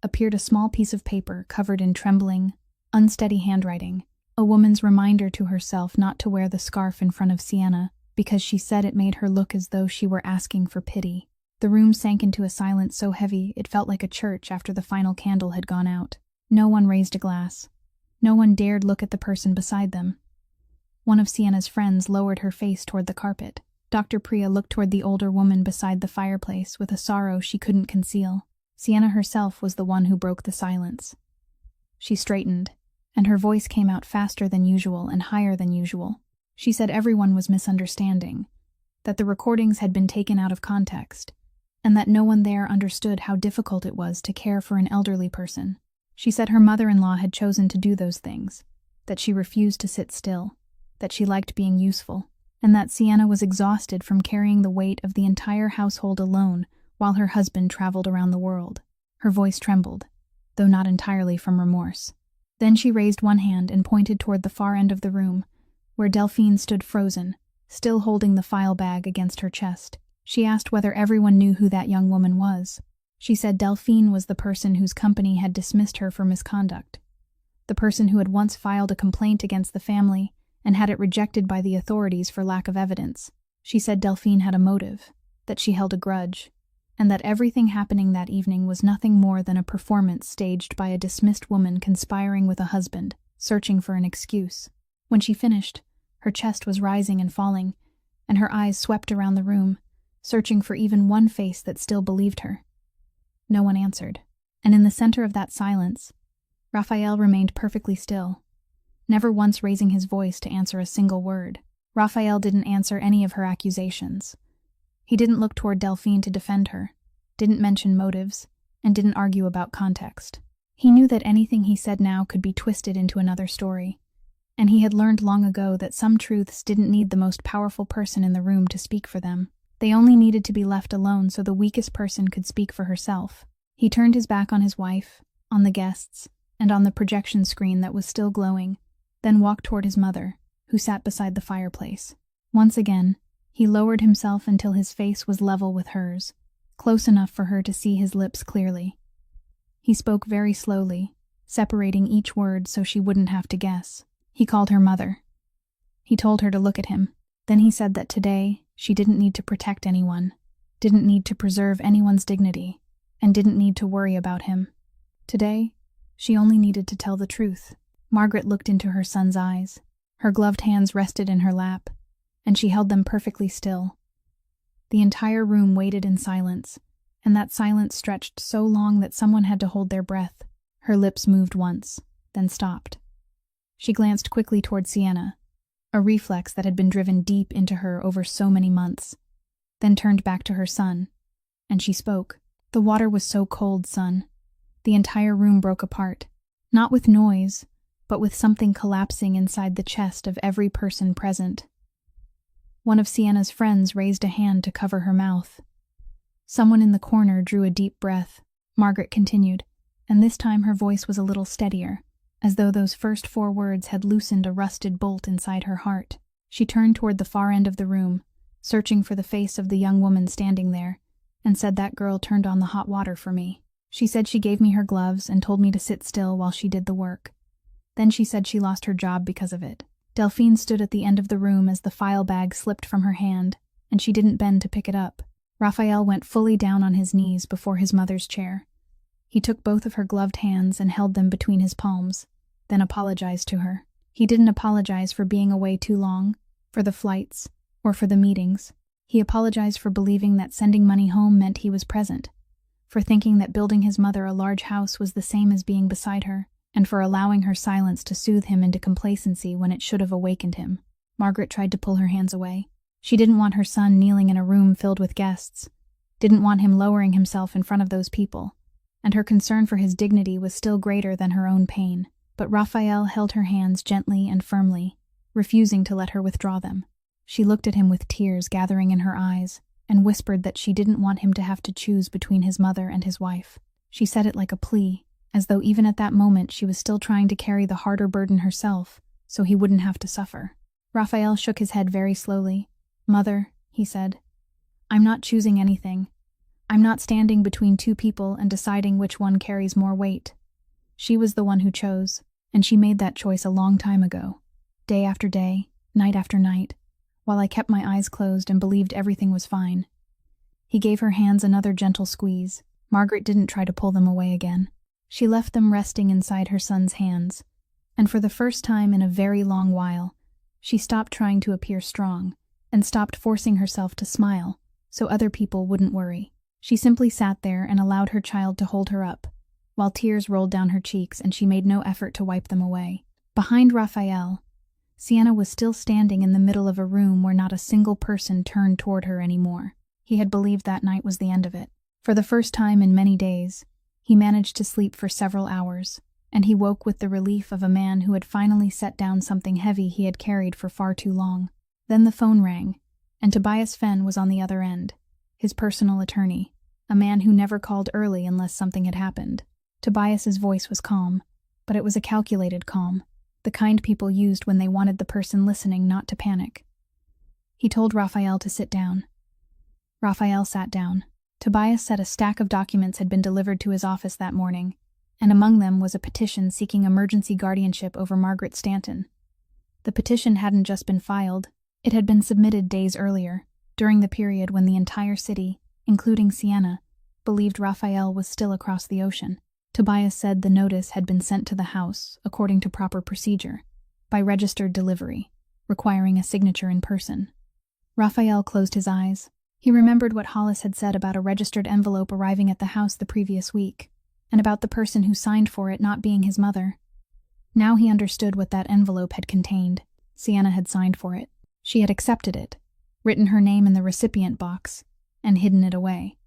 appeared a small piece of paper covered in trembling, unsteady handwriting, a woman's reminder to herself not to wear the scarf in front of Sienna because she said it made her look as though she were asking for pity. The room sank into a silence so heavy it felt like a church after the final candle had gone out. No one raised a glass. No one dared look at the person beside them. One of Sienna's friends lowered her face toward the carpet. Dr. Priya looked toward the older woman beside the fireplace with a sorrow she couldn't conceal. Sienna herself was the one who broke the silence. She straightened, and her voice came out faster than usual and higher than usual. She said everyone was misunderstanding, that the recordings had been taken out of context, and that no one there understood how difficult it was to care for an elderly person. She said her mother-in-law had chosen to do those things, that she refused to sit still, that she liked being useful, and that Sienna was exhausted from carrying the weight of the entire household alone while her husband traveled around the world. Her voice trembled, though not entirely from remorse. Then she raised one hand and pointed toward the far end of the room, where Delphine stood frozen, still holding the file bag against her chest. She asked whether everyone knew who that young woman was. She said Delphine was the person whose company had dismissed her for misconduct, the person who had once filed a complaint against the family and had it rejected by the authorities for lack of evidence. She said Delphine had a motive, that she held a grudge, and that everything happening that evening was nothing more than a performance staged by a dismissed woman conspiring with a husband, searching for an excuse. When she finished, her chest was rising and falling, and her eyes swept around the room, searching for even one face that still believed her. No one answered, and in the center of that silence, Raphael remained perfectly still, never once raising his voice to answer a single word. Raphael didn't answer any of her accusations. He didn't look toward Delphine to defend her, didn't mention motives, and didn't argue about context. He knew that anything he said now could be twisted into another story, and he had learned long ago that some truths didn't need the most powerful person in the room to speak for them. They only needed to be left alone so the weakest person could speak for herself. He turned his back on his wife, on the guests, and on the projection screen that was still glowing, then walked toward his mother, who sat beside the fireplace. Once again, he lowered himself until his face was level with hers, close enough for her to see his lips clearly. He spoke very slowly, separating each word so she wouldn't have to guess. He called her mother. He told her to look at him. Then he said that today, she didn't need to protect anyone, didn't need to preserve anyone's dignity, and didn't need to worry about him. Today, she only needed to tell the truth. Margaret looked into her son's eyes. Her gloved hands rested in her lap, and she held them perfectly still. The entire room waited in silence, and that silence stretched so long that someone had to hold their breath. Her lips moved once, then stopped. She glanced quickly toward Sienna, a reflex that had been driven deep into her over so many months, then turned back to her son, and she spoke. "The water was so cold, son." The entire room broke apart, not with noise, but with something collapsing inside the chest of every person present. One of Sienna's friends raised a hand to cover her mouth. Someone in the corner drew a deep breath. Margaret continued, and this time her voice was a little steadier, as though those first 4 words had loosened a rusted bolt inside her heart. She turned toward the far end of the room, searching for the face of the young woman standing there, and said, "That girl turned on the hot water for me. She said she gave me her gloves and told me to sit still while she did the work. Then she said she lost her job because of it." Delphine stood at the end of the room as the file bag slipped from her hand, and she didn't bend to pick it up. Raphael went fully down on his knees before his mother's chair. He took both of her gloved hands and held them between his palms, then apologized to her. He didn't apologize for being away too long, for the flights, or for the meetings. He apologized for believing that sending money home meant he was present, for thinking that building his mother a large house was the same as being beside her, and for allowing her silence to soothe him into complacency when it should have awakened him. Margaret tried to pull her hands away. She didn't want her son kneeling in a room filled with guests, didn't want him lowering himself in front of those people, and her concern for his dignity was still greater than her own pain. But Raphael held her hands gently and firmly, refusing to let her withdraw them. She looked at him with tears gathering in her eyes, and whispered that she didn't want him to have to choose between his mother and his wife. She said it like a plea, as though even at that moment she was still trying to carry the harder burden herself, so he wouldn't have to suffer. Raphael shook his head very slowly. "Mother," he said, "I'm not choosing anything. I'm not standing between 2 people and deciding which one carries more weight. She was the one who chose, and she made that choice a long time ago. Day after day, night after night, while I kept my eyes closed and believed everything was fine." He gave her hands another gentle squeeze. Margaret didn't try to pull them away again. She left them resting inside her son's hands, and for the first time in a very long while, she stopped trying to appear strong, and stopped forcing herself to smile, so other people wouldn't worry. She simply sat there and allowed her child to hold her up, while tears rolled down her cheeks and she made no effort to wipe them away. Behind Raphael, Sienna was still standing in the middle of a room where not a single person turned toward her anymore. He had believed that night was the end of it. For the first time in many days, he managed to sleep for several hours, and he woke with the relief of a man who had finally set down something heavy he had carried for far too long. Then the phone rang, and Tobias Fenn was on the other end, his personal attorney, a man who never called early unless something had happened. Tobias's voice was calm, but it was a calculated calm, the kind people used when they wanted the person listening not to panic. He told Raphael to sit down. Raphael sat down. Tobias said a stack of documents had been delivered to his office that morning, and among them was a petition seeking emergency guardianship over Margaret Stanton. The petition hadn't just been filed, it had been submitted days earlier, during the period when the entire city, including Sienna, believed Raphael was still across the ocean. Tobias said the notice had been sent to the house, according to proper procedure, by registered delivery, requiring a signature in person. Raphael closed his eyes. He remembered what Hollis had said about a registered envelope arriving at the house the previous week, and about the person who signed for it not being his mother. Now he understood what that envelope had contained. Sienna had signed for it. She had accepted it, written her name in the recipient box, and hidden it away.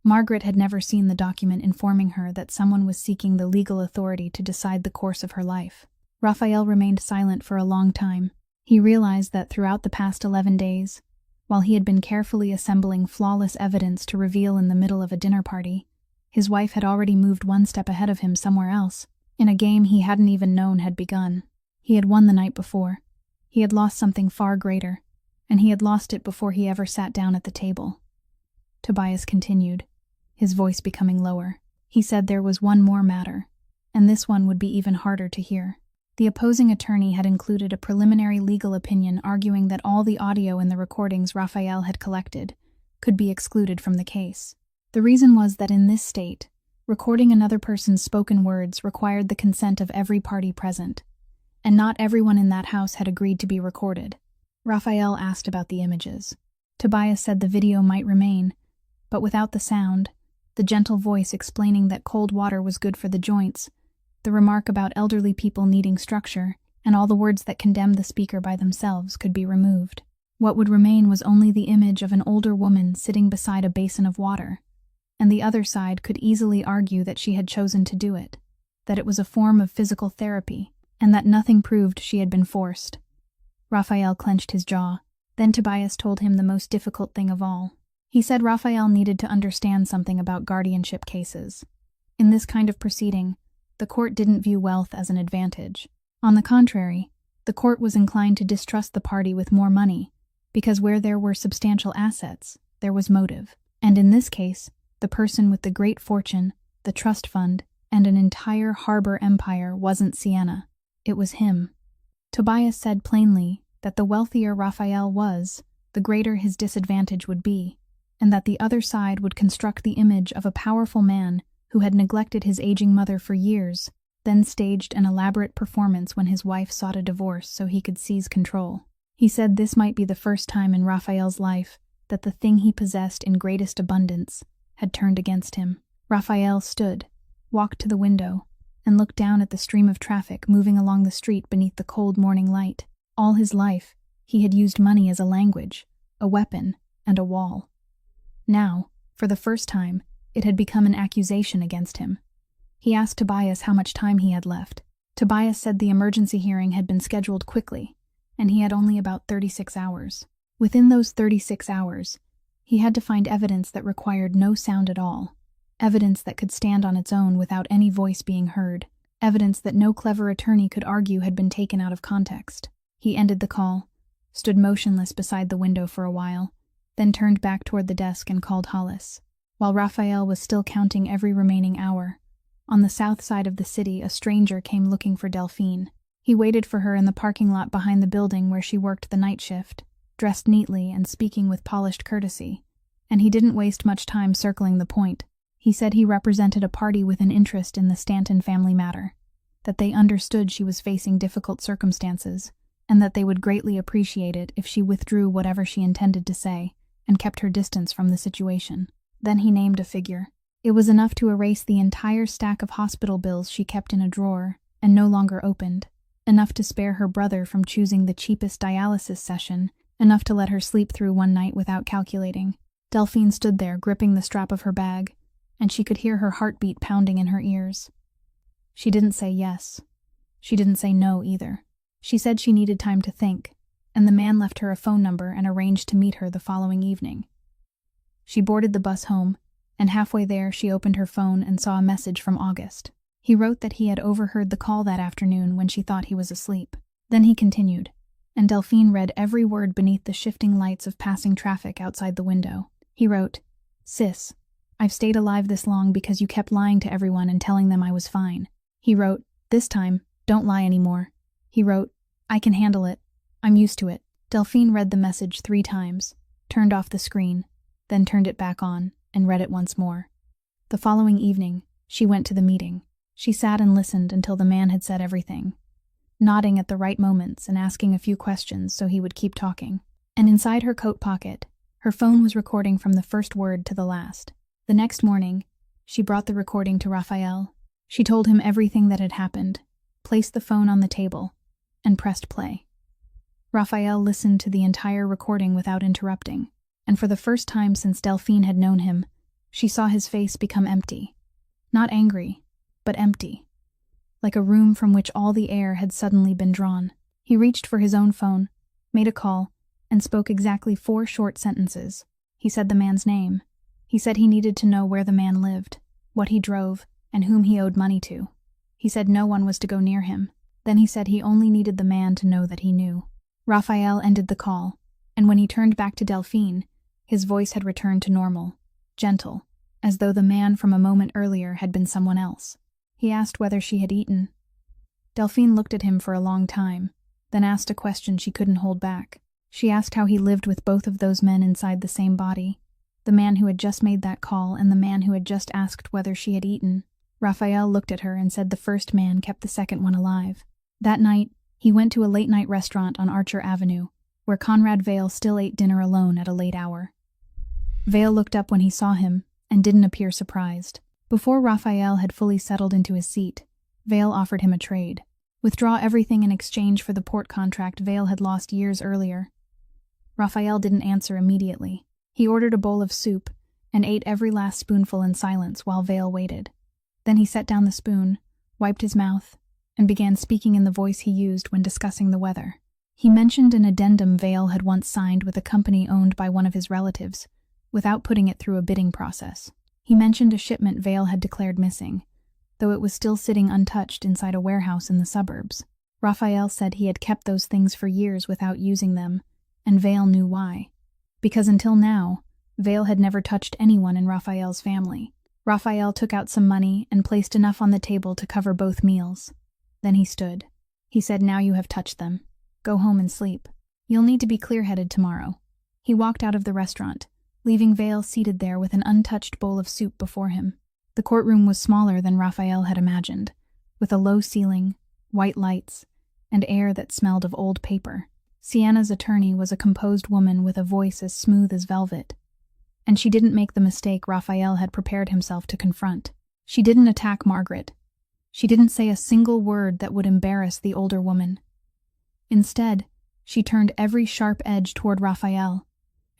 Margaret had never seen the document informing her that someone was seeking the legal authority to decide the course of her life. Raphael remained silent for a long time. He realized that throughout the past 11 days, while he had been carefully assembling flawless evidence to reveal in the middle of a dinner party, his wife had already moved one step ahead of him somewhere else, in a game he hadn't even known had begun. He had won the night before. He had lost something far greater, and he had lost it before he ever sat down at the table. Tobias continued, his voice becoming lower. He said there was one more matter, and this one would be even harder to hear. The opposing attorney had included a preliminary legal opinion arguing that all the audio in the recordings Raphael had collected could be excluded from the case. The reason was that in this state, recording another person's spoken words required the consent of every party present, and not everyone in that house had agreed to be recorded. Raphael asked about the images. Tobias said the video might remain, but without the sound, the gentle voice explaining that cold water was good for the joints, the remark about elderly people needing structure, and all the words that condemned the speaker by themselves could be removed. What would remain was only the image of an older woman sitting beside a basin of water, and the other side could easily argue that she had chosen to do it, that it was a form of physical therapy, and that nothing proved she had been forced. Raphael clenched his jaw. Then Tobias told him the most difficult thing of all. He said Raphael needed to understand something about guardianship cases. In this kind of proceeding, the court didn't view wealth as an advantage. On the contrary, the court was inclined to distrust the party with more money, because where there were substantial assets, there was motive. And in this case, the person with the great fortune, the trust fund, and an entire harbor empire wasn't Sienna. It was him. Tobias said plainly that the wealthier Raphael was, the greater his disadvantage would be, and that the other side would construct the image of a powerful man who had neglected his aging mother for years, then staged an elaborate performance when his wife sought a divorce so he could seize control. He said this might be the first time in Raphael's life that the thing he possessed in greatest abundance had turned against him. Raphael stood, walked to the window, and looked down at the stream of traffic moving along the street beneath the cold morning light. All his life, he had used money as a language, a weapon, and a wall. Now, for the first time, it had become an accusation against him. He asked Tobias how much time he had left. Tobias said the emergency hearing had been scheduled quickly, and he had only about 36 hours. Within those 36 hours, he had to find evidence that required no sound at all, evidence that could stand on its own without any voice being heard, evidence that no clever attorney could argue had been taken out of context. He ended the call, stood motionless beside the window for a while, then turned back toward the desk and called Hollis. While Raphael was still counting every remaining hour, on the south side of the city a stranger came looking for Delphine. He waited for her in the parking lot behind the building where she worked the night shift, dressed neatly and speaking with polished courtesy, and he didn't waste much time circling the point. He said he represented a party with an interest in the Stanton family matter, that they understood she was facing difficult circumstances, and that they would greatly appreciate it if she withdrew whatever she intended to say and kept her distance from the situation. Then he named a figure. It was enough to erase the entire stack of hospital bills she kept in a drawer and no longer opened, enough to spare her brother from choosing the cheapest dialysis session, enough to let her sleep through one night without calculating. Delphine stood there gripping the strap of her bag, and she could hear her heartbeat pounding in her ears. She didn't say yes. She didn't say no either. She said she needed time to think, and the man left her a phone number and arranged to meet her the following evening. She boarded the bus home, and halfway there she opened her phone and saw a message from August. He wrote that he had overheard the call that afternoon when she thought he was asleep. Then he continued, and Delphine read every word beneath the shifting lights of passing traffic outside the window. He wrote, "Sis, I've stayed alive this long because you kept lying to everyone and telling them I was fine." He wrote, "This time, don't lie anymore." He wrote, "I can handle it. I'm used to it." Delphine read the message 3 times, turned off the screen, then turned it back on, and read it once more. The following evening, she went to the meeting. She sat and listened until the man had said everything, nodding at the right moments and asking a few questions so he would keep talking. And inside her coat pocket, her phone was recording from the first word to the last. The next morning, she brought the recording to Raphael. She told him everything that had happened, placed the phone on the table, and pressed play. Raphael listened to the entire recording without interrupting, and for the first time since Delphine had known him, she saw his face become empty. Not angry, but empty. Like a room from which all the air had suddenly been drawn. He reached for his own phone, made a call, and spoke exactly 4 short sentences. He said the man's name. He said he needed to know where the man lived, what he drove, and whom he owed money to. He said no one was to go near him. Then he said he only needed the man to know that he knew. Raphael ended the call, and when he turned back to Delphine, his voice had returned to normal, gentle, as though the man from a moment earlier had been someone else. He asked whether she had eaten. Delphine looked at him for a long time, then asked a question she couldn't hold back. She asked how he lived with both of those men inside the same body, the man who had just made that call and the man who had just asked whether she had eaten. Raphael looked at her and said the first man kept the second one alive. That night, he went to a late-night restaurant on Archer Avenue, where Conrad Vale still ate dinner alone at a late hour. Vale looked up when he saw him and didn't appear surprised. Before Raphael had fully settled into his seat, Vale offered him a trade. Withdraw everything in exchange for the port contract Vale had lost years earlier. Raphael didn't answer immediately. He ordered a bowl of soup and ate every last spoonful in silence while Vale waited. Then he set down the spoon, wiped his mouth, and began speaking in the voice he used when discussing the weather. He mentioned an addendum Vale had once signed with a company owned by one of his relatives, without putting it through a bidding process. He mentioned a shipment Vale had declared missing, though it was still sitting untouched inside a warehouse in the suburbs. Raphael said he had kept those things for years without using them, and Vale knew why. Because until now, Vale had never touched anyone in Raphael's family. Raphael took out some money and placed enough on the table to cover both meals. Then he stood. He said, "Now you have touched them. Go home and sleep. You'll need to be clear-headed tomorrow." He walked out of the restaurant, leaving Vale seated there with an untouched bowl of soup before him. The courtroom was smaller than Raphael had imagined, with a low ceiling, white lights, and air that smelled of old paper. Sienna's attorney was a composed woman with a voice as smooth as velvet, and she didn't make the mistake Raphael had prepared himself to confront. She didn't attack Margaret. She didn't say a single word that would embarrass the older woman. Instead, she turned every sharp edge toward Raphael,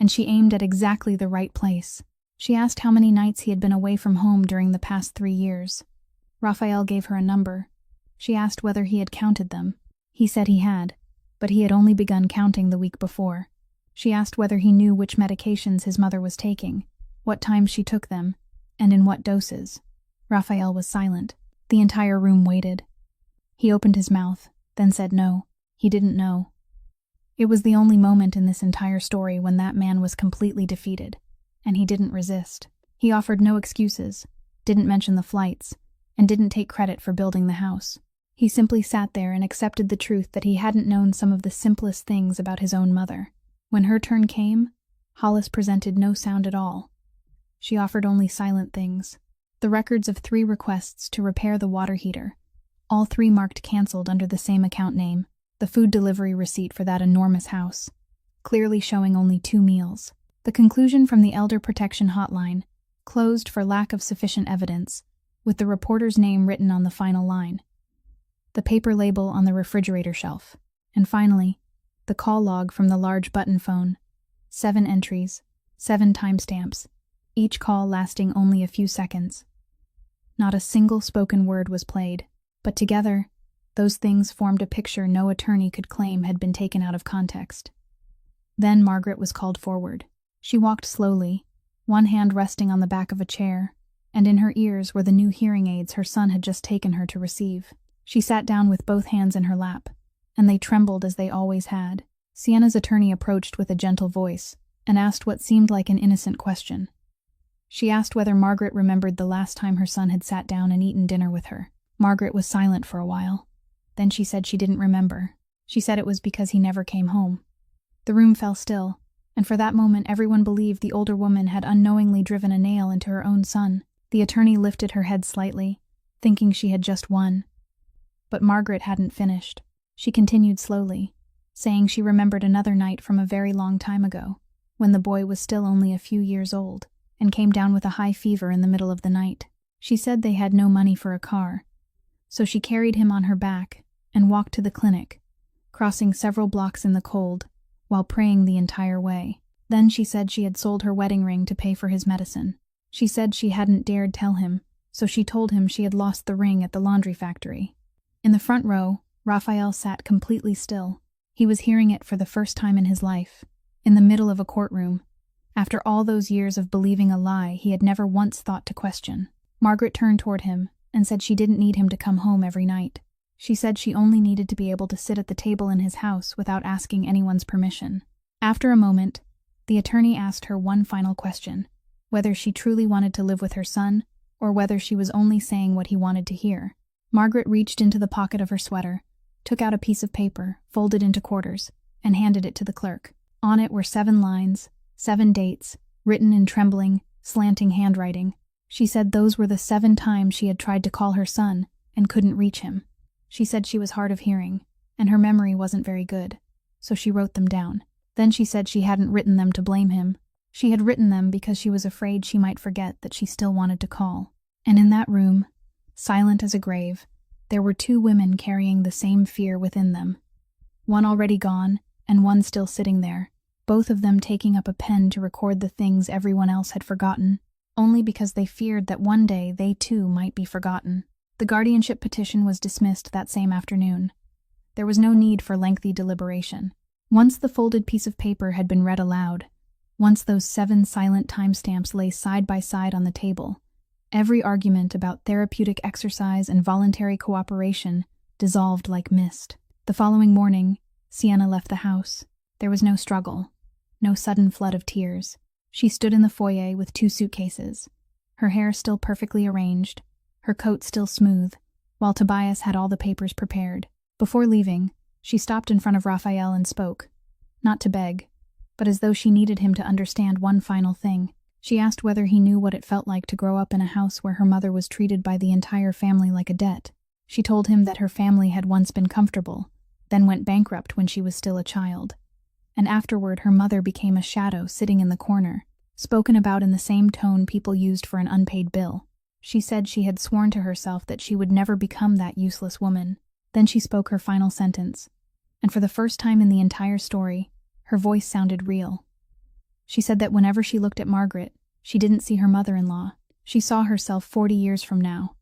and she aimed at exactly the right place. She asked how many nights he had been away from home during the past 3 years. Raphael gave her a number. She asked whether he had counted them. He said he had, but he had only begun counting the week before. She asked whether he knew which medications his mother was taking, what times she took them, and in what doses. Raphael was silent. The entire room waited. He opened his mouth, then said no. He didn't know. It was the only moment in this entire story when that man was completely defeated, and he didn't resist. He offered no excuses, didn't mention the flights, and didn't take credit for building the house. He simply sat there and accepted the truth that he hadn't known some of the simplest things about his own mother. When her turn came, Hollis presented no sound at all. She offered only silent things. The records of 3 requests to repair the water heater, all 3 marked cancelled under the same account name. The food delivery receipt for that enormous house, clearly showing only 2 meals. The conclusion from the Elder Protection Hotline, closed for lack of sufficient evidence, with the reporter's name written on the final line. The paper label on the refrigerator shelf. And finally, the call log from the large button phone. 7 entries, 7 timestamps, each call lasting only a few seconds. Not a single spoken word was played, but together, those things formed a picture no attorney could claim had been taken out of context. Then Margaret was called forward. She walked slowly, one hand resting on the back of a chair, and in her ears were the new hearing aids her son had just taken her to receive. She sat down with both hands in her lap, and they trembled as they always had. Sienna's attorney approached with a gentle voice and asked what seemed like an innocent question. She asked whether Margaret remembered the last time her son had sat down and eaten dinner with her. Margaret was silent for a while. Then she said she didn't remember. She said it was because he never came home. The room fell still, and for that moment everyone believed the older woman had unknowingly driven a nail into her own son. The attorney lifted her head slightly, thinking she had just won. But Margaret hadn't finished. She continued slowly, saying she remembered another night from a very long time ago, when the boy was still only a few years old, and came down with a high fever in the middle of the night. She said they had no money for a car, so she carried him on her back and walked to the clinic, crossing several blocks in the cold, while praying the entire way. Then she said she had sold her wedding ring to pay for his medicine. She said she hadn't dared tell him, so she told him she had lost the ring at the laundry factory. In the front row, Raphael sat completely still. He was hearing it for the first time in his life, in the middle of a courtroom, after all those years of believing a lie he had never once thought to question. Margaret turned toward him and said she didn't need him to come home every night. She said she only needed to be able to sit at the table in his house without asking anyone's permission. After a moment, the attorney asked her one final question, whether she truly wanted to live with her son, or whether she was only saying what he wanted to hear. Margaret reached into the pocket of her sweater, took out a piece of paper, folded into quarters, and handed it to the clerk. On it were 7 lines, 7 dates, written in trembling, slanting handwriting. She said those were the 7 times she had tried to call her son and couldn't reach him. She said she was hard of hearing, and her memory wasn't very good, so she wrote them down. Then she said she hadn't written them to blame him. She had written them because she was afraid she might forget that she still wanted to call. And in that room, silent as a grave, There were two women carrying the same fear within them. One already gone, and one still sitting there, both of them taking up a pen to record the things everyone else had forgotten, only because they feared that one day they too might be forgotten. The guardianship petition was dismissed that same afternoon. There was no need for lengthy deliberation. Once the folded piece of paper had been read aloud, once those 7 silent timestamps lay side by side on the table, every argument about therapeutic exercise and voluntary cooperation dissolved like mist. The following morning, Sienna left the house. There was no struggle, no sudden flood of tears. She stood in the foyer with 2 suitcases, her hair still perfectly arranged, her coat still smooth, while Tobias had all the papers prepared. Before leaving, she stopped in front of Raphael and spoke, not to beg, but as though she needed him to understand one final thing. She asked whether he knew what it felt like to grow up in a house where her mother was treated by the entire family like a debt. She told him that her family had once been comfortable, then went bankrupt when she was still a child, and afterward her mother became a shadow sitting in the corner, spoken about in the same tone people used for an unpaid bill. She said she had sworn to herself that she would never become that useless woman. Then she spoke her final sentence, and for the first time in the entire story, her voice sounded real. She said that whenever she looked at Margaret, she didn't see her mother-in-law. She saw herself 40 years from now.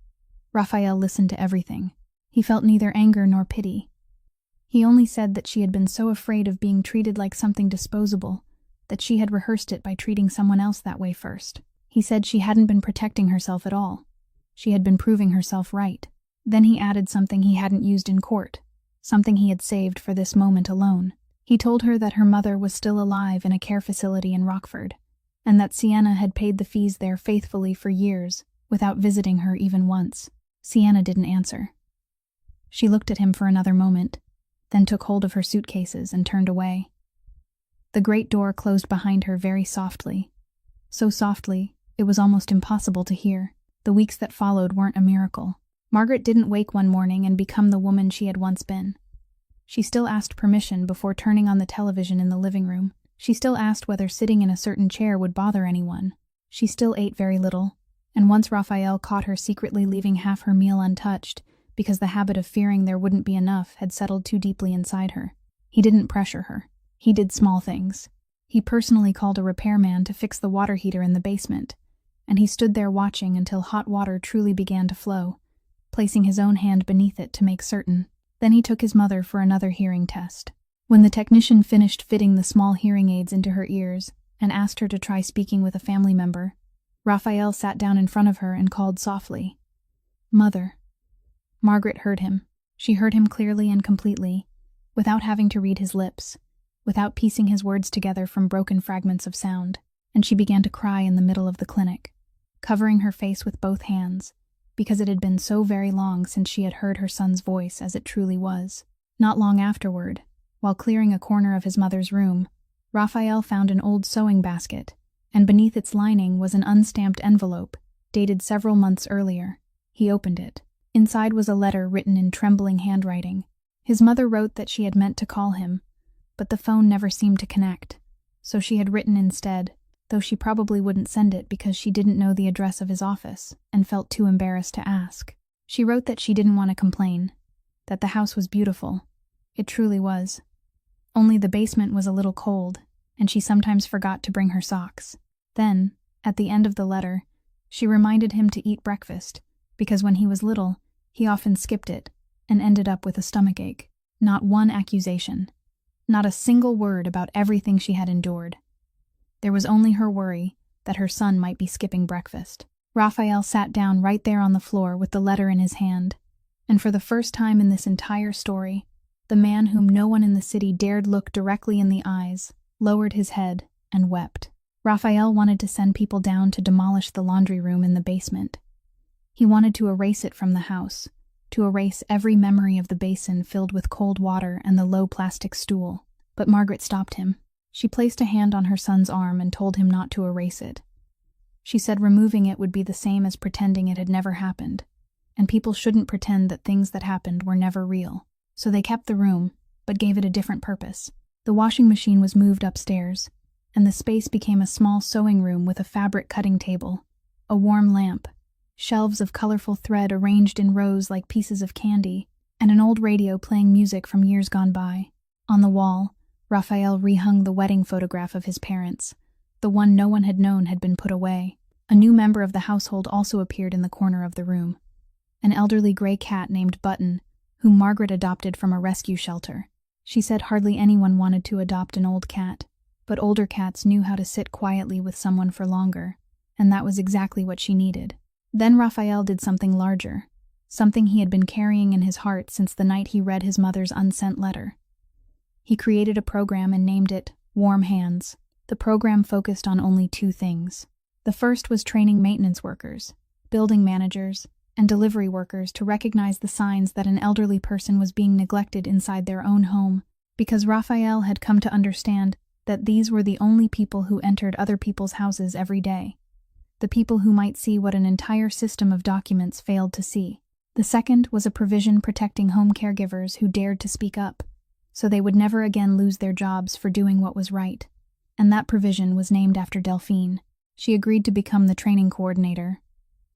Raphael listened to everything. He felt neither anger nor pity. He only said that she had been so afraid of being treated like something disposable that she had rehearsed it by treating someone else that way first. He said she hadn't been protecting herself at all. She had been proving herself right. Then he added something he hadn't used in court, something he had saved for this moment alone. He told her that her mother was still alive in a care facility in Rockford, and that Sienna had paid the fees there faithfully for years, without visiting her even once. Sienna didn't answer. She looked at him for another moment, then took hold of her suitcases and turned away. The great door closed behind her very softly. So softly, it was almost impossible to hear. The weeks that followed weren't a miracle. Margaret didn't wake one morning and become the woman she had once been. She still asked permission before turning on the television in the living room. She still asked whether sitting in a certain chair would bother anyone. She still ate very little, and once Raphael caught her secretly leaving half her meal untouched because the habit of fearing there wouldn't be enough had settled too deeply inside her. He didn't pressure her. He did small things. He personally called a repairman to fix the water heater in the basement, and he stood there watching until hot water truly began to flow, placing his own hand beneath it to make certain. Then he took his mother for another hearing test. When the technician finished fitting the small hearing aids into her ears and asked her to try speaking with a family member, Raphael sat down in front of her and called softly, "Mother." Margaret heard him. She heard him clearly and completely, without having to read his lips, without piecing his words together from broken fragments of sound, and she began to cry in the middle of the clinic, covering her face with both hands, because it had been so very long since she had heard her son's voice as it truly was. Not long afterward, while clearing a corner of his mother's room, Raphael found an old sewing basket, and beneath its lining was an unstamped envelope, dated several months earlier. He opened it. Inside was a letter written in trembling handwriting. His mother wrote that she had meant to call him, but the phone never seemed to connect, so she had written instead, though she probably wouldn't send it because she didn't know the address of his office and felt too embarrassed to ask. She wrote that she didn't want to complain, that the house was beautiful. It truly was. Only the basement was a little cold, and she sometimes forgot to bring her socks. Then, at the end of the letter, she reminded him to eat breakfast, because when he was little, he often skipped it and ended up with a stomachache. Not one accusation. Not a single word about everything she had endured. There was only her worry that her son might be skipping breakfast. Raphael sat down right there on the floor with the letter in his hand, and for the first time in this entire story, the man whom no one in the city dared look directly in the eyes lowered his head and wept. Raphael wanted to send people down to demolish the laundry room in the basement. He wanted to erase it from the house, to erase every memory of the basin filled with cold water and the low plastic stool. But Margaret stopped him. She placed a hand on her son's arm and told him not to erase it. She said removing it would be the same as pretending it had never happened, and people shouldn't pretend that things that happened were never real. So they kept the room, but gave it a different purpose. The washing machine was moved upstairs, and the space became a small sewing room with a fabric cutting table, a warm lamp, shelves of colorful thread arranged in rows like pieces of candy, and an old radio playing music from years gone by. On the wall, Raphael rehung the wedding photograph of his parents. The one no one had known had been put away. A new member of the household also appeared in the corner of the room. An elderly gray cat named Button, whom Margaret adopted from a rescue shelter. She said hardly anyone wanted to adopt an old cat, but older cats knew how to sit quietly with someone for longer, and that was exactly what she needed. Then Raphael did something larger, something he had been carrying in his heart since the night he read his mother's unsent letter. He created a program and named it Warm Hands. The program focused on only two things. The first was training maintenance workers, building managers, and delivery workers to recognize the signs that an elderly person was being neglected inside their own home, because Raphael had come to understand that these were the only people who entered other people's houses every day. The people who might see what an entire system of documents failed to see. The second was a provision protecting home caregivers who dared to speak up, so they would never again lose their jobs for doing what was right. And that provision was named after Delphine. She agreed to become the training coordinator,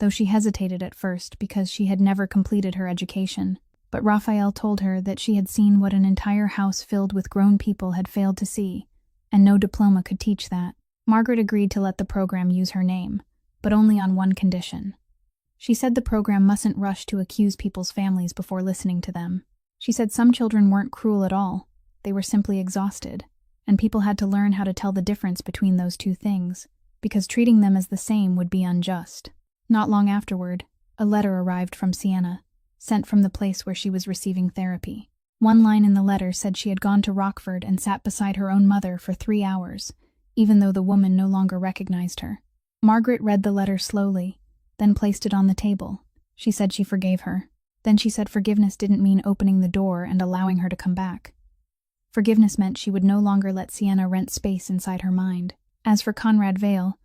though she hesitated at first because she had never completed her education. But Raphael told her that she had seen what an entire house filled with grown people had failed to see, and no diploma could teach that. Margaret agreed to let the program use her name, but only on one condition. She said the program mustn't rush to accuse people's families before listening to them. She said some children weren't cruel at all, they were simply exhausted, and people had to learn how to tell the difference between those two things, because treating them as the same would be unjust. Not long afterward, a letter arrived from Sienna, sent from the place where she was receiving therapy. One line in the letter said she had gone to Rockford and sat beside her own mother for 3 hours, even though the woman no longer recognized her. Margaret read the letter slowly, then placed it on the table. She said she forgave her. Then she said forgiveness didn't mean opening the door and allowing her to come back. Forgiveness meant she would no longer let Sienna rent space inside her mind. As for Conrad Vale,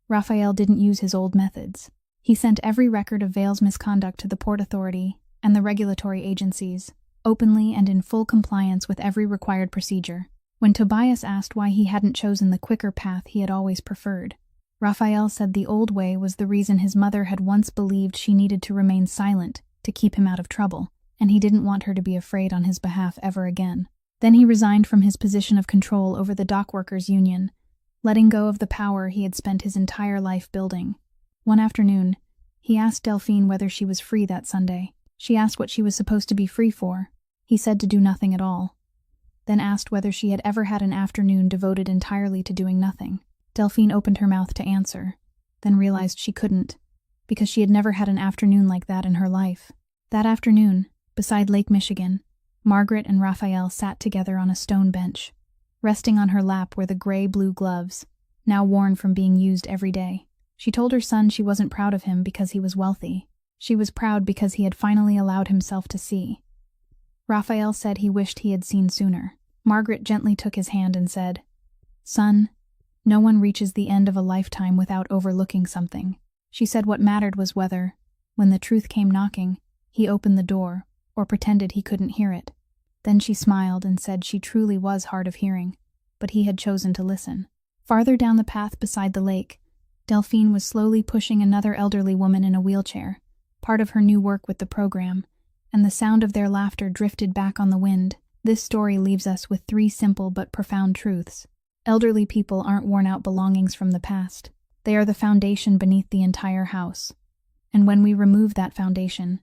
Raphael didn't use his old methods. He sent every record of Vale's misconduct to the Port Authority and the regulatory agencies, openly and in full compliance with every required procedure. When Tobias asked why he hadn't chosen the quicker path he had always preferred, Raphael said the old way was the reason his mother had once believed she needed to remain silent to keep him out of trouble, and he didn't want her to be afraid on his behalf ever again. Then he resigned from his position of control over the dockworkers' union, letting go of the power he had spent his entire life building. One afternoon, he asked Delphine whether she was free that Sunday. She asked what she was supposed to be free for. He said to do nothing at all. Then asked whether she had ever had an afternoon devoted entirely to doing nothing. Delphine opened her mouth to answer, then realized she couldn't, because she had never had an afternoon like that in her life. That afternoon, beside Lake Michigan, Margaret and Raphael sat together on a stone bench. Resting on her lap were the gray-blue gloves, now worn from being used every day. She told her son she wasn't proud of him because he was wealthy. She was proud because he had finally allowed himself to see. Raphael said he wished he had seen sooner. Margaret gently took his hand and said, "Son, no one reaches the end of a lifetime without overlooking something." She said what mattered was whether, when the truth came knocking, he opened the door or pretended he couldn't hear it. Then she smiled and said she truly was hard of hearing, but he had chosen to listen. Farther down the path beside the lake, Delphine was slowly pushing another elderly woman in a wheelchair, part of her new work with the program, and the sound of their laughter drifted back on the wind. This story leaves us with 3 simple but profound truths. Elderly people aren't worn-out belongings from the past. They are the foundation beneath the entire house. And when we remove that foundation,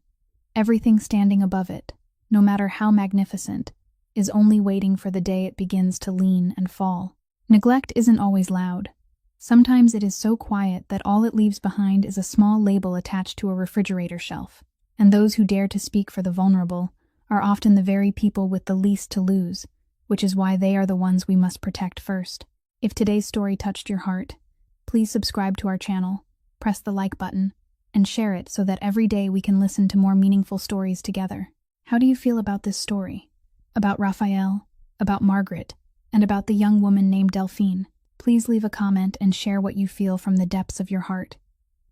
everything standing above it, no matter how magnificent, is only waiting for the day it begins to lean and fall. Neglect isn't always loud. Sometimes it is so quiet that all it leaves behind is a small label attached to a refrigerator shelf. And those who dare to speak for the vulnerable are often the very people with the least to lose, which is why they are the ones we must protect first. If today's story touched your heart, please subscribe to our channel, press the like button, and share it so that every day we can listen to more meaningful stories together. How do you feel about this story? About Raphael, about Margaret, and about the young woman named Delphine? Please leave a comment and share what you feel from the depths of your heart,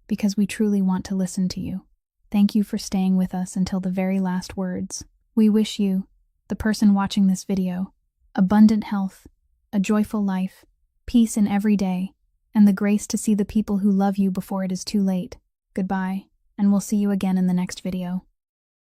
because we truly want to listen to you. Thank you for staying with us until the very last words. We wish you, the person watching this video, abundant health, a joyful life, peace in every day, and the grace to see the people who love you before it is too late. Goodbye, and we'll see you again in the next video.